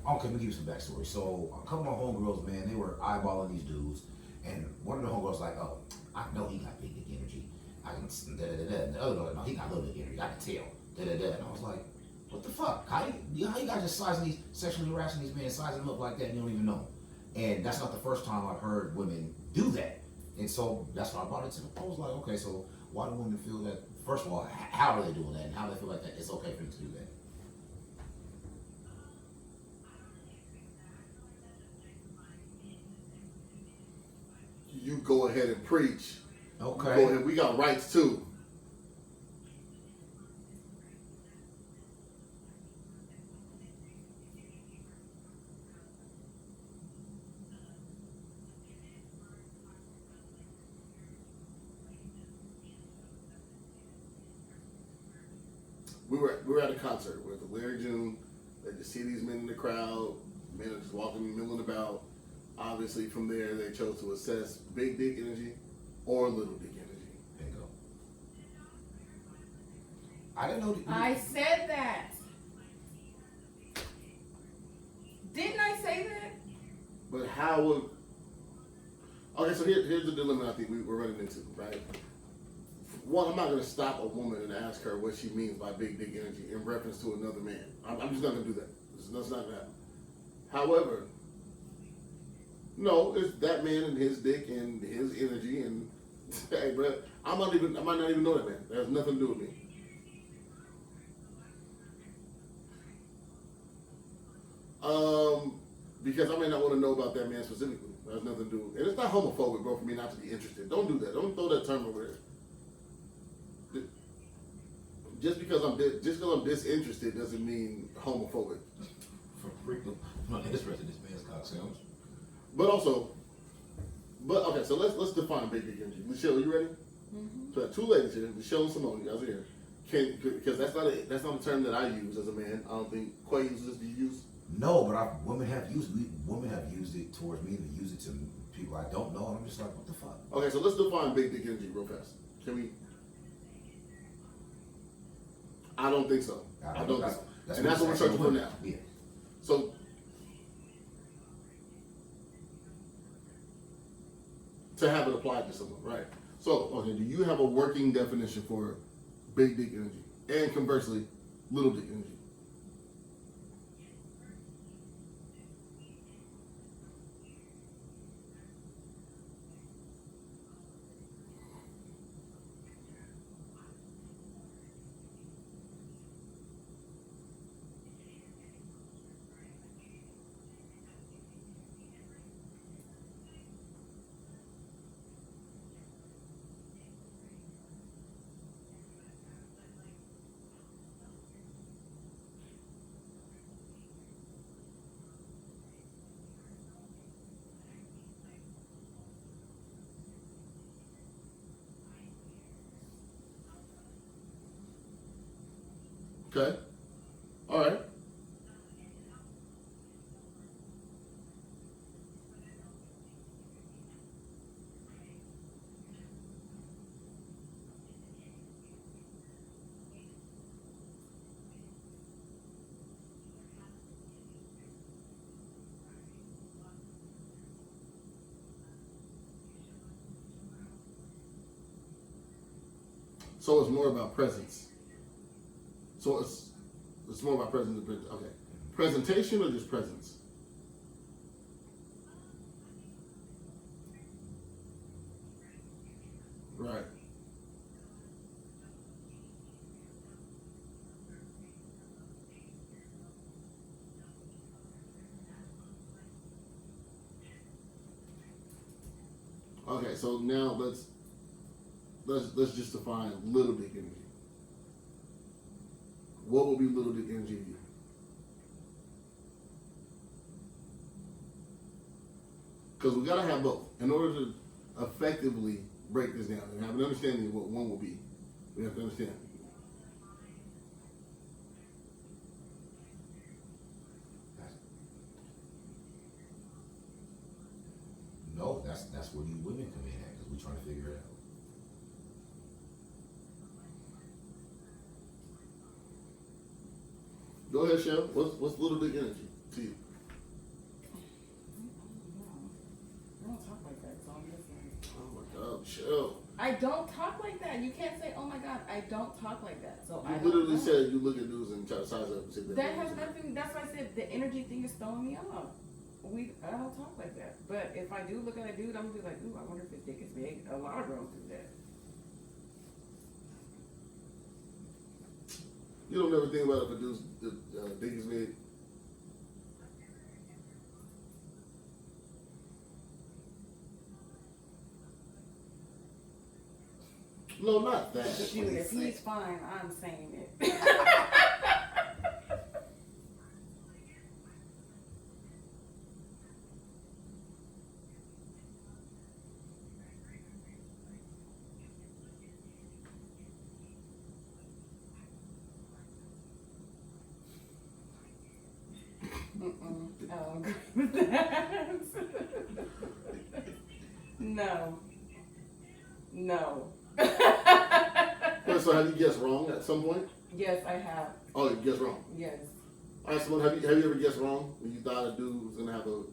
Okay, let me give you some backstory. So a couple of my homegirls, man, they were eyeballing these dudes, and one of the homegirls was like, oh, I know he got big dick energy. I can da da da da. And the other girl, no, he got little dick energy. I can tell. Da da da. And I was like, what the fuck? How you guys just sizing these, sexually harassing these men, sizing them up like that, and you don't even know? And that's not the first time I've heard women do that. And so that's why I brought it to them. I was like, okay, so why do women feel that? First of all, how are they doing that, and how do they feel like that it's okay for them to do that? You go ahead and preach. Okay. Go ahead. We got rights too. We were at a concert with Larry June. They just see these men in the crowd. Men are just walking, milling about. Obviously, from there, they chose to assess big dick energy or little dick energy. Bingo. I didn't know. I said that. Didn't I say that? But how would... Okay, so here's the dilemma I think we're running into, right? One, I'm not going to stop a woman and ask her what she means by big dick energy in reference to another man. I'm just not going to do that. That's not going to happen. However, no, it's that man and his dick and his energy and hey, bro, I might not even know that man. That has nothing to do with me. Because I may not want to know about that man specifically. That has nothing to do with, and it's not homophobic, bro, for me not to be interested. Don't do that. Don't throw that term over there. Just because I'm disinterested doesn't mean homophobic. For freedom, I'm not interested in this man's cock sandwich. But okay, so let's define big dick energy. Michelle, are you ready? Mm-hmm. So I have two ladies here, Michelle and Simone. You guys are here. Because that's not a term that I use as a man. I don't think Quay uses. Do you use? No, but women have used it towards me. They use it to people I don't know, and I'm just like, what the fuck? Okay, so let's define big dick energy real fast. Can we? I don't think so. I don't think so. And that's what we're searching for now. Yeah. So, to have it applied to someone, right? So, okay, do you have a working definition for big dick energy? And conversely, little dick energy? Okay. All right. So it's more about presence. So it's more about presence. Okay. Presentation or just presence? Right. Okay. So now let's just define little dick energy. What would be little dick energy to you? Because we gotta have both in order to effectively break this down and have an understanding of what one will be. We have to understand. No, that's where you women come in at, because we're trying to figure it out. Go ahead, Shell. What's little dick energy to you? I don't talk like that, so I'm just like. Oh my God, Shell. I don't talk like that. You can't say, "Oh my God, I don't talk like that." So I You don't literally know. said you look at dudes and try to size up and say That has nothing. That's why I said the energy thing is throwing me off. I don't talk like that. But if I do look at a dude, I'm gonna be like, "Ooh, I wonder if his dick is big." A lot of girls do that. You don't ever think about if a dude's dick is big. No, not that. Shoot, if he's fine, I'm saying it. I don't agree with that. No. No. Wait, so have you guessed wrong at some point? Yes, I have. Oh, you guessed wrong. Yes. All right, Simone, have you ever guessed wrong when you thought a dude was gonna have a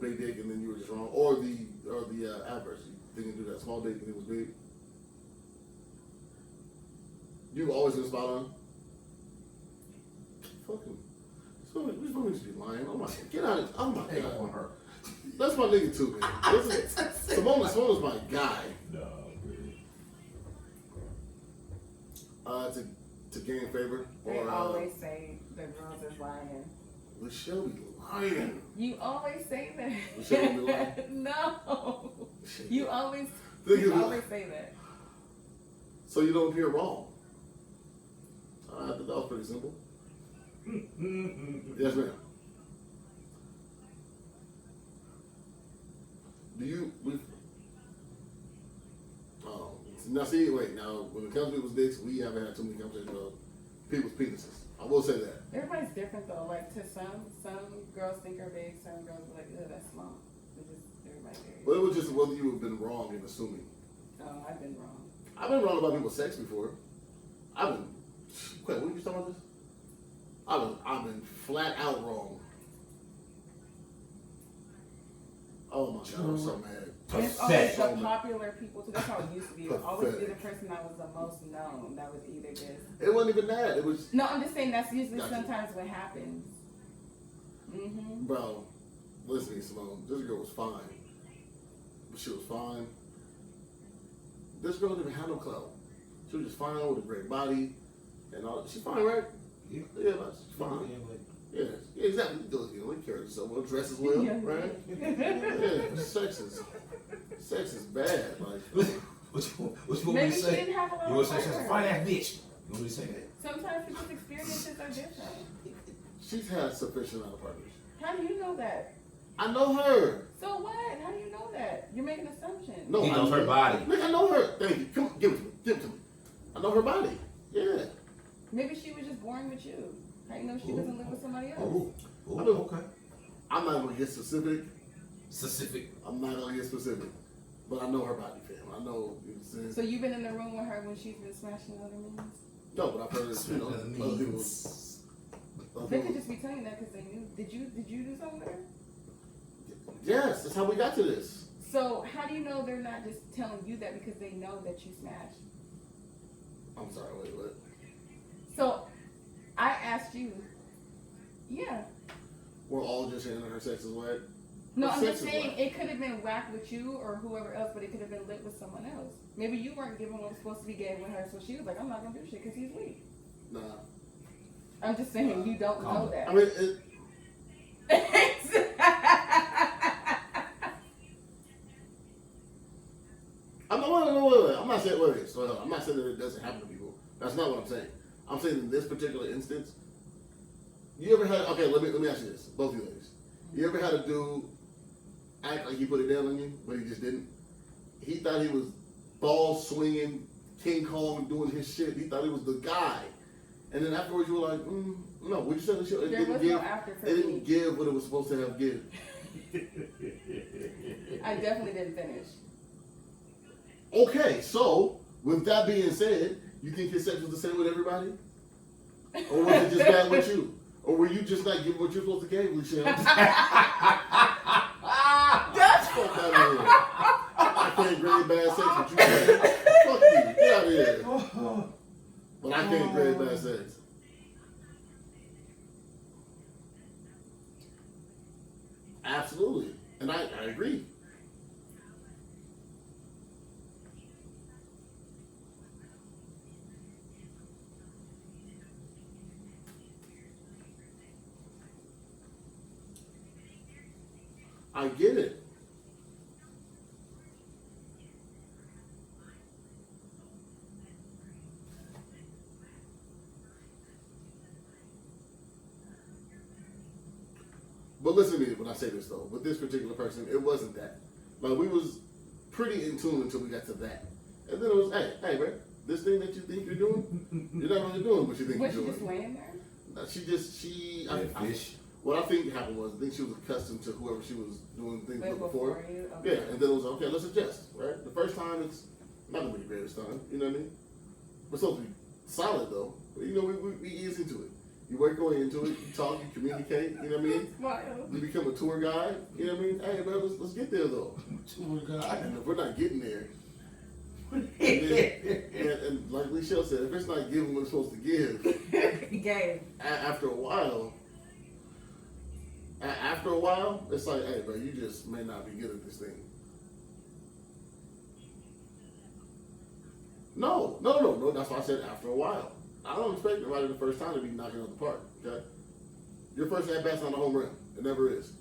big dick and then you were just wrong, or the adverse? You didn't do that small dick and it was big. You always been spot on. Fucking. These women just be lying. Oh my, get out of it. Oh my Hey, on God. her. That's my nigga too, man. Simone's my guy. No, really. To gain favor. They Or always say the girls is lying. Michelle be lying. You always say Michelle be lying? that. No. You always say that. So you don't appear wrong. I thought that was pretty simple. Yes, ma'am. Now see, wait, now when it comes to people's dicks, we haven't had too many conversations about people's penises. I will say that. Everybody's different though. Like to some girls think are big, some girls are like, "Ugh, that's small." It's just everybody varies. But it was just whether you have been wrong in assuming. Oh, I've been wrong. I've been wrong about people's sex before. Wait, what are you talking about this? I've been flat out wrong. Oh my God, I'm so mad. And it's always Pathetic. the popular people too. That's how it used to be. It would always be the person that was the most known. That was either just. It wasn't even that. It was, No, I'm just saying that's usually Gotcha. sometimes what happens. Mm-hmm. bro, listen to me, Simone. This girl was fine. But she was fine. This girl didn't even have no clout. She was just fine with a great body and all. She's fine, right? Yeah. Yeah, but she's fine. Yeah, exactly. You know, carry herself well, dresses well, Yeah. right? Yeah, sex is bad. Like, What you want me Maybe to she say? didn't have a lot You want of to say she's a fire. fine ass bitch? You want me to say that? Sometimes people's experiences are different. she's had sufficient amount of partners. How do you know that? I know her. So what? How do you know that? You're making assumptions. No, He I knows her body. Nigga, I know her. Thank you. Come on, give it to me. I know her body. Yeah. Maybe she was just born with you. How you know she doesn't live with somebody else? Oh, I do. okay. I'm not gonna get specific. Specific. I'm not gonna get specific, but I know her body, fam. I know. You know what I'm saying? So you've been in the room with her when she's been smashing other men? No, but I've heard it. You know, other people. Other They could people. just be telling you that because they knew. Did you do something with her? Yes, that's how we got to this. So how do you know they're not just telling you that because they know that you smashed? I'm sorry. Wait, what? So I asked you. Yeah. We're all just saying that her sex is whack. No, Her I'm sex just is saying whack. it could have been whack with you or whoever else, but it could have been lit with someone else. Maybe you weren't given what was supposed to be given with her, so she was like, "I'm not gonna do shit because he's weak." Nah. I'm just saying you don't know I that. mean, I'm not saying. Wait. So I'm not saying that it doesn't happen to people. That's not what I'm saying. I'm saying in this particular instance, you ever had? Okay, let me ask you this, both of you ladies. You ever had a dude act like he put it down on you, but he just didn't? He thought he was ball swinging, King Kong doing his shit. He thought he was the guy, and then afterwards you were like, no. Would you say the shit? It There didn't was give. no after for It me. didn't give what it was supposed to have given. I definitely didn't finish. Okay, so with that being said, you think his sex was the same with everybody, or was it just bad with you, or were you just not giving what you're supposed to give, Michelle? That's Fuck out of here. I can't grade bad sex, but you can. Fuck you. Get out of here. But I can't grade bad sex. Absolutely. And I agree. I get it. But listen to me when I say this though. With this particular person, it wasn't that. Like we was pretty in tune until we got to that. And then it was, hey, bro, this thing that you think you're doing, you're not really doing what you think Was you're she doing. just laying there? Fish. What I think happened was I think she was accustomed to whoever she was doing things Way with before. you? Yeah, Okay. and then it was okay, let's adjust, right? The first time it's not gonna be the greatest time, you know what I mean? We're supposed to be solid though. But you know, we ease into it. You work your way into it, you talk, you communicate, you know what I mean? Wild. You become a tour guide, you know what I mean? Hey bro, let's get there though. Tour guide. And if we're not getting there, and like Michelle said, if it's not giving what it's supposed to give, Gay. after a while, it's like, hey, bro, you just may not be good at this thing. No. That's why I said after a while. I don't expect everybody the first time to be knocking out the park. Okay, your first at bat's not a home run. It never is.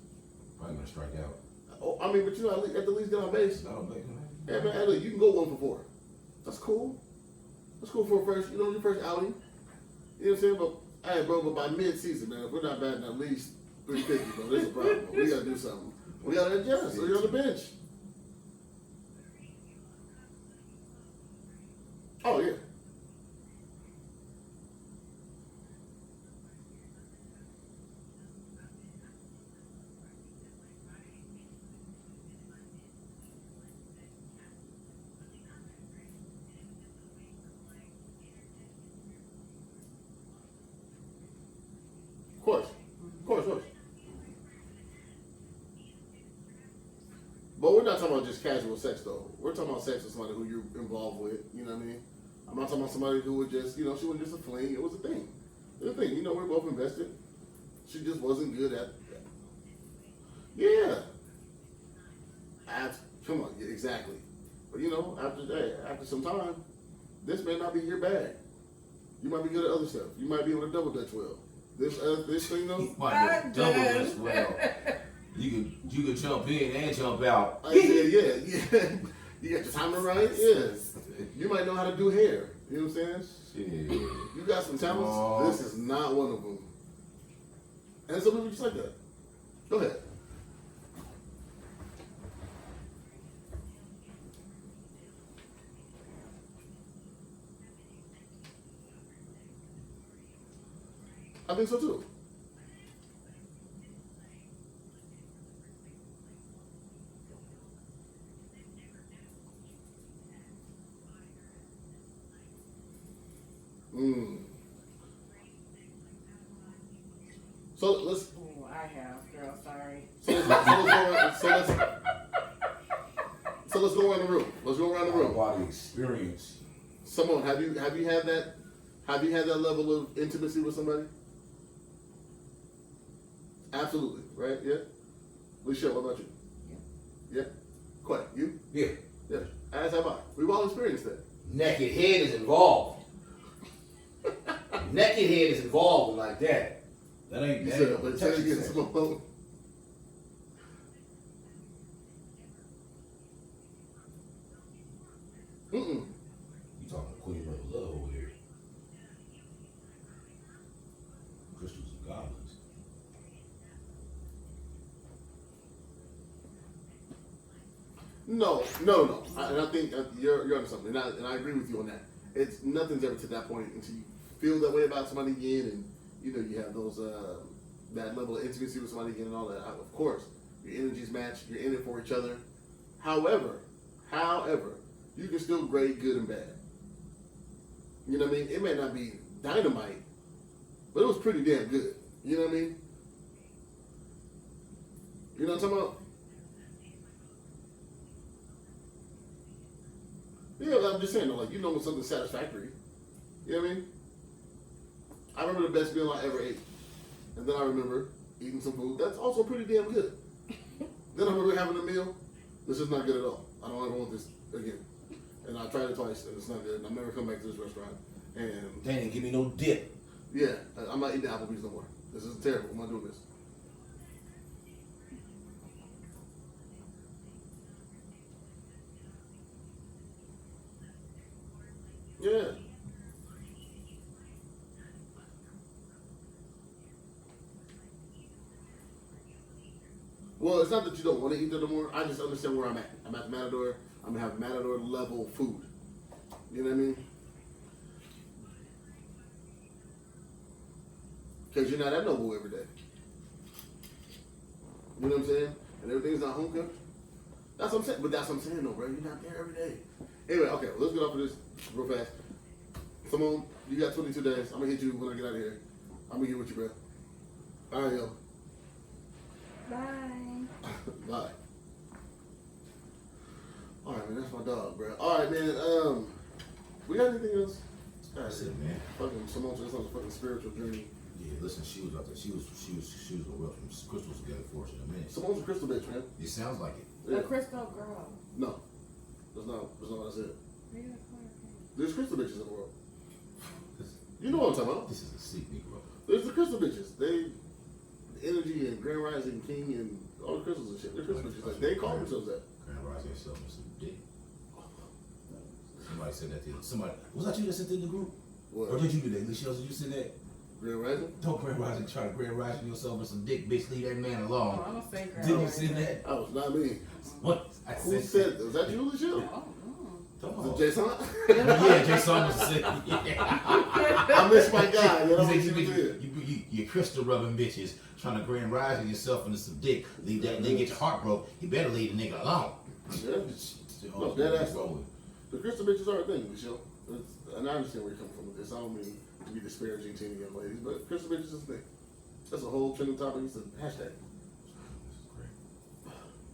Probably gonna strike out. Oh, I mean, but you know, at the least get on base. No, but Hey man, hey, look, you can go 1 for 4. That's cool. That's cool for a first, your first outing. You know what I'm saying? But hey, bro, but by mid-season, man, if we're not batting at least 350, bro, there's a problem. Bro. We gotta do something. We gotta adjust. So you're on the bench. Oh yeah. Of course. But we're not talking about just casual sex though. We're talking about sex with somebody who you're involved with. You know what I mean? I'm not talking about somebody who would just, she wasn't just a fling. It was a thing. It was a thing. We're both invested. She just wasn't good at. Yeah. Come on, yeah, exactly. But after some time, this may not be your bag. You might be good at other stuff. You might be able to double dutch well. This thing though. might double this well. You could jump in and jump out. I said, yeah. You got your timing right? Yeah. You might know how to do hair. You know what I'm saying? Shit. You got some talents. Oh. This is not one of them. And some people just like that. Go ahead. I think so too. Mm. So let's Ooh, I have, girl. Sorry. so let's go around the room. Let's go around the room. Body experience. Simone, have you had that? Have you had that level of intimacy with somebody? Absolutely, right? Yeah. Alicia, what about you? Yeah. Yeah. Quite. You? Yeah. Yeah. As have I. We've all experienced that. Naked head is involved. Naked head is involved like that. That ain't that. So, but say it again, Simone. Mm-mm. You talking Queen of Love over here. Crystals and goblins. No. And I think you're onto something, and I agree with you on that. It's nothing's ever to that point until you feel that way about somebody again, and you have those that level of intimacy with somebody again, and all that. Of course, your energies match. You're in it for each other. However, you can still grade good and bad. You know what I mean? It may not be dynamite, but it was pretty damn good. You know what I mean? You know what I'm talking about? Yeah, I'm just saying, though, like, when something's satisfactory. You know what I mean? I remember the best meal I ever ate. And then I remember eating some food that's also pretty damn good. Then I remember having a meal. This is not good at all. I don't ever want this again. And I tried it twice, and it's not good. And I've never come back to this restaurant. And They didn't give me no dip. yeah, I'm not eating Applebee's no more. This is terrible. I'm not doing this. Yeah. Well, it's not that you don't want to eat there no more. I just understand where I'm at. I'm at the Matador. I'm gonna have Matador level food. You know what I mean? Because you're not at Noble every day. You know what I'm saying? And everything's not home cooked. That's what I'm saying. But that's what I'm saying, though, bro. You're not there every day. Anyway, okay, well, let's get off of this real fast. Simone, you got 22 days. I'm gonna hit you when I get out of here. I'm gonna get with you, bro. All right, yo. Bye. Bye. All right, man. That's my dog, bro. All right, man. We got anything else? That's it, man. Fucking Simone just on a fucking spiritual journey. Yeah, listen, she was out there. She was gonna rub some crystals together for us in a minute. Simone's a crystal bitch, man. It sounds like it. Yeah. A crystal girl. No, that's not what I said. Where you gonna call her from? There's crystal bitches in the world. This, You know what I'm talking about. this is a sick Negro. There's the crystal bitches. They, Energy and Grand Rising King and all the crystals and shit. They're crystal bitches. Like, they call themselves that. Grand Rising yourself and some dick. Somebody said that to you. Somebody, was that you that sent it in the group? Or What? did you do that? Alicia, did you send that? Grand Rising? Don't Grand Rising try to Grand Rising yourself and some dick, bitch. Leave that man alone. Oh, I'm gonna say girl. Didn't you send that? That was not me. What? I Who said that? Was that you, Alicia? Oh, Come Was on. it Jason? Yeah, Jay Summers said. Yeah. I miss my guy. You know what He I'm said saying? you crystal rubbing bitches trying to Grand Rising yourself into some dick. Leave that nigga, get your heart broke. You better leave the nigga alone. Yeah. No, dead ass. The crystal bitches are a thing, Michelle. And I understand where you're coming from with this. I don't mean to be disparaging to any young ladies, but crystal bitches is a thing. That's a whole trending topic. It's a hashtag.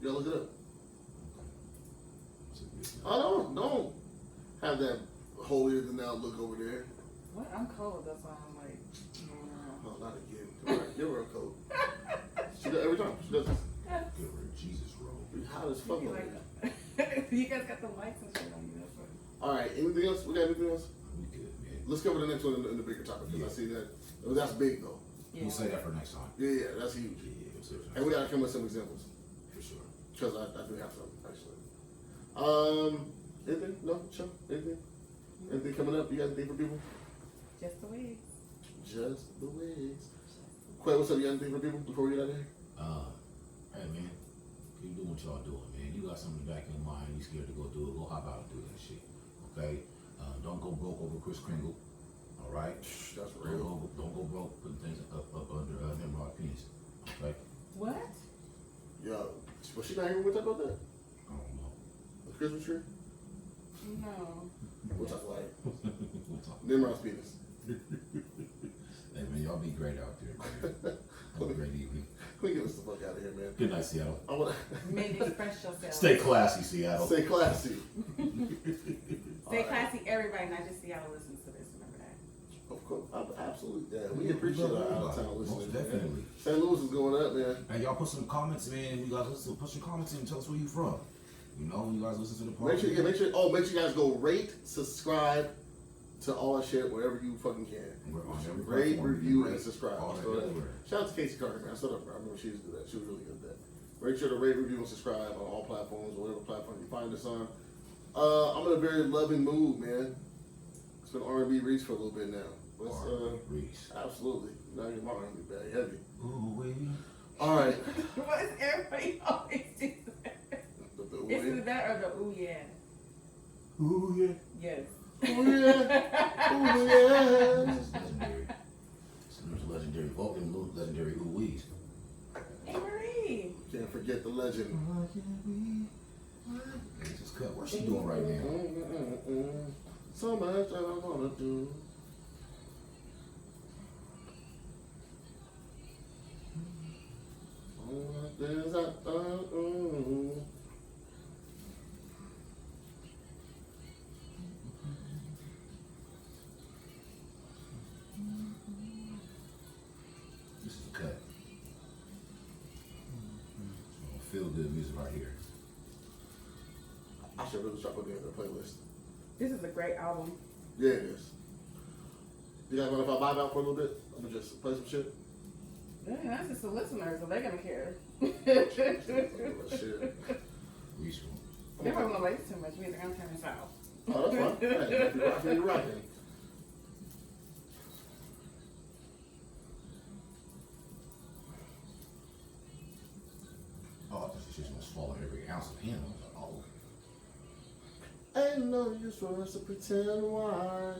Y'all look it up. Don't have that holier than thou look over there. what? I'm cold. That's why I'm like. Oh, not again. All right, give her a coat. She does every time. She does this. Give her a Jesus roll. Be hot as fuck You over like there. that? You guys got the lights and shit on you. That's what. All right, anything else? We got anything else? We good, man. Let's cover the next one in the bigger topic because I see that. Oh, that's big though. Yeah. We'll say that for next time. Yeah, that's huge. Yeah, we'll say it for And we next gotta come with some examples time. For sure. because I do have some actually. Anything? No, Chuck? Anything? Anything coming up? You got anything for people? Just the wigs. Just the wigs. Quay, what's up? You got anything for people before we get out of here? Hey man, keep doing what y'all doing, man. You got something back in your mind, you scared to go do it, go hop out and do that shit. Okay? Don't go broke over Chris Kringle. All right. That's real. Don't go broke putting things up under Nimrod penis. Okay. What? Yo, was she not here when we talked about that? I don't know. The Christmas tree? No. We'll talk like We'll talk. Nimrod's penis. Hey man, y'all be great out there, man. Have a great evening. We get us the fuck out of here, man. Good night, Seattle. I wanna Maybe express yourself. Stay classy, Seattle. stay classy. Stay classy, everybody, not just Seattle listens to this. Remember that. Of course, absolutely. Yeah, we appreciate our out of town listeners. Most definitely. St. Louis is going up, man. Hey, y'all put some comments, man. You guys listen. Put some comments in. Tell us where you from. You know, when you guys listen to the podcast. Make sure you guys go rate, subscribe to all our shit wherever you fucking can. We're on every Rate, platform. review, Rate and subscribe. all So that everywhere. shout out to Casey Carter, man. Shut up, bro. I remember she used to do that. She was really good at that. Make sure to rate, review, and subscribe on all platforms, or whatever platform you find us on. I'm in a very loving mood, man. It's been R&B Reach for a little bit now. Let's, Reese. absolutely. Now you're my R&B bag heavy. Ooh, wee. All right. What is everybody always do that? Is it that or the ooh yeah? Ooh, yeah. Yes. Ooh, yeah. Ooh, yeah. This is legendary. There's legendary vocal and legendary ooh-wees. Hey Marie. Can't forget the legend. This is cut. What's she doing right now? So much I wanna do. There's a This is a cut. Feel good music right here. I should really start putting it in the playlist. This is a great album. Yeah, it is. You guys mind if I vibe out for a little bit? I'm gonna just play some shit. Yeah, that's just the listeners, so they're gonna care. Shit. Reese. They're probably gonna like this too much. We're gonna turn this out. Oh, that's fine. Hey, you're rocking, you're rocking. Oh, I thought she was gonna swallow every ounce of him. I was like, oh. Ain't no use for us to pretend why.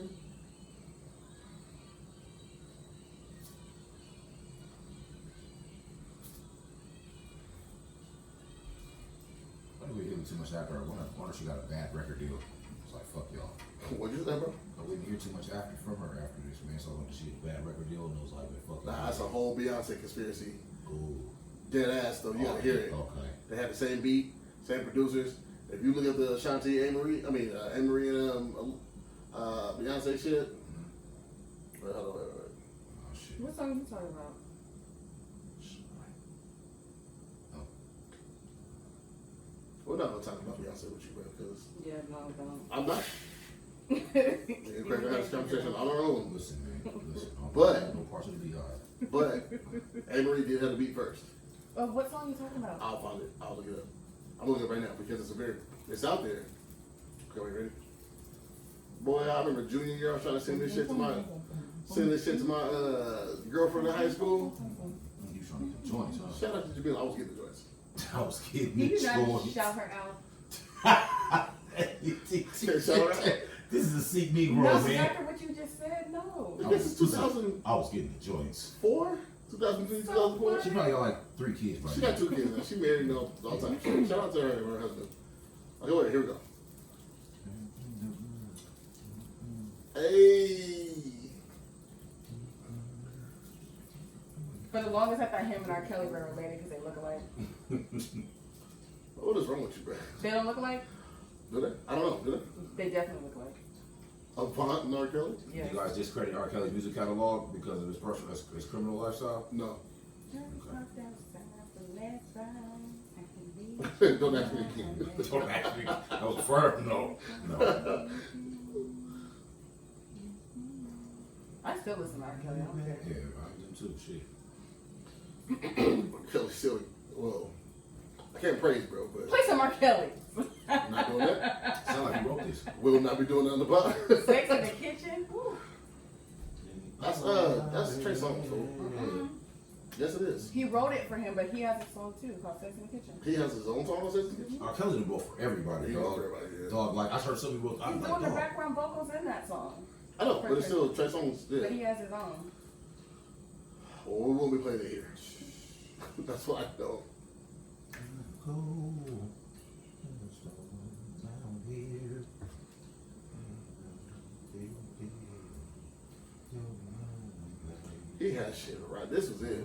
I didn't really hear too much after her. I wonder if she got a bad record deal. It's like, fuck y'all. What'd you say, bro? I wouldn't hear too much from her after this, man. So I went to see a bad record deal and it was like, man, fuck Nah, y'all. that's a whole Beyonce conspiracy. Ooh. Dead ass though. You gotta hear it. Okay. They have the same beat, same producers. If you look at the Shanti Amory, and Beyonce shit. Wait, hold on, wait. Oh, shit. What song are you talking about? Oh. We're not gonna talk about Beyonce with you, bro, because Yeah, no, don't. I'm not. We're gonna have this conversation on our own. Listen, man. Listen. But- no parts of the beehive. But Amory did have the beat first. Oh, what song are you talking about? I'll find it. I'll look it up. I'm looking it up right now because it's out there. Okay, wait, ready? Boy, I remember junior year I was trying to send this shit to my girlfriend in high school. You trying to get the joints, huh? Shout out to Jamila. I was getting the joints. I was kidding. Did you the not joints. shout her out? Shout her out. This is a Seek Negro, No, man. after what you just said, no. This is 2004, I was getting the joints. 2003, 2004. She probably got like 3 kids right She now. got 2 kids now. She married me all the time. Shout out to her and her husband. Okay, wait, here we go. Hey. For the longest, I thought him and R. Kelly were related because they look alike. What is wrong with you, bro? They don't look alike? Do they? I don't know. Do they? They definitely look alike. Avant and R. Kelly? Yeah. You guys discredit R. Kelly's music catalog because of his personal, his criminal lifestyle? No. Don't Don't ask me again. Don't ask me. That was firm. No. No. I still listen to R. Kelly. I don't care. Yeah, I do too. Shit. Kelly silly. Whoa. I can't praise, bro, but Play some R. Kelly. I'm not doing that. Sound like you wrote this. Will not be doing that on the pod. Sex in the Kitchen. Woo. That's Trey Songz, fool. Yes, it is. He wrote it for him, but he has a song too called Sex in the Kitchen. He has his own song on Sex and the Kitchen? R. Kelly done wrote for everybody, He dog. wrote for everybody, yeah. Dog, like I heard somebody wrote. I'm He's like, doing the dog. background vocals in that song. I know, but it's still Trey Songz. Yeah. But he has his own. Well, we won't be playing it here. That's what I know. He had shit right. This was it.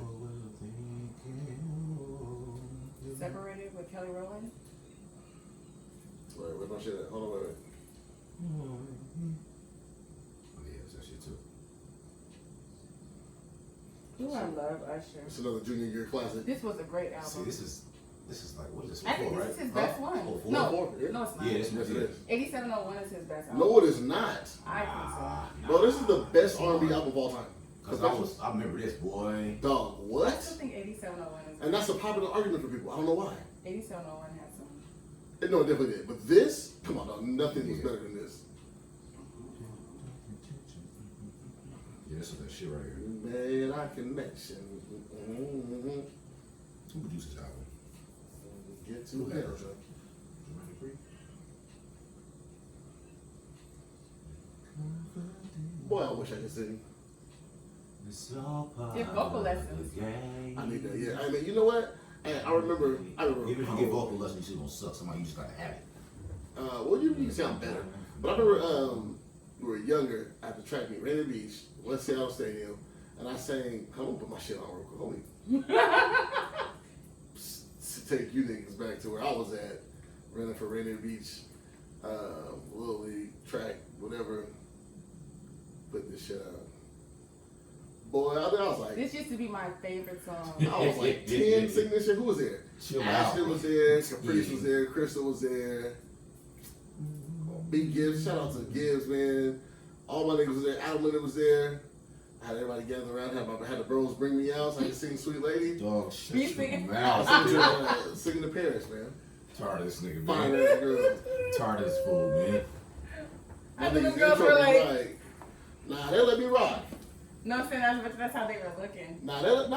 Separated with Kelly Rowland. Wait, where's my shit at? Hold on, wait. Oh yeah, that's that shit too. Ooh, I love Usher. It's another junior year classic. This was a great album. See, this is like what is this? I think Four, this right? is his best one. Oh, four? No, Four, yeah. no, it's not. Yeah, this Yes, was it it. is. 8701 is his best album. No, it is not. I think so. Bro, this is the best R&B album of all time. Cause I remember this boy. Dog, I what? still think 8701 is. And that's a popular argument for people. I don't know why. 8701 had some. No, it definitely did. But this, come on, dog, nothing was better than this. Yeah, this is that shit right here. Man, our connection. Mm-hmm. Who produced this album? Get to Who had hell. it? Jermaine Dupri? Boy, I wish I could sing. Give vocal lessons. I need that. Yeah, I mean, you know what? Hey, I remember. Even if you get vocal lessons, you gonna suck. Somebody you just gotta have it. Well, you sound better. But I remember we were younger at the track meet, Rainier Beach, West Seattle Stadium, and I sang. I'm gonna put my shit on real quick. To take you niggas back to where I was at, running for Rainier Beach, Little League, track, whatever. Put this shit out. Boy, I was like, This used to be my favorite song. I was like 10 singing this shit. Who was there? Chill Ashley out. was there, Caprice Yeah. was there, Crystal was there. B Gibbs, shout out to Gibbs, man. All my niggas was there. Adam Leonard was there. I had everybody gathered around. Had the bros bring me out so I could sing Sweet Lady. Dog, shut You your singing? I was mouth. singing to Paris, man. Tired of this nigga, Fine man. ass girl. Tired of this fool, man. My I think niggas the girls intro were was like, like, nah, they let me rock. no, I'm saying that's how they were looking. Nah, they let, no,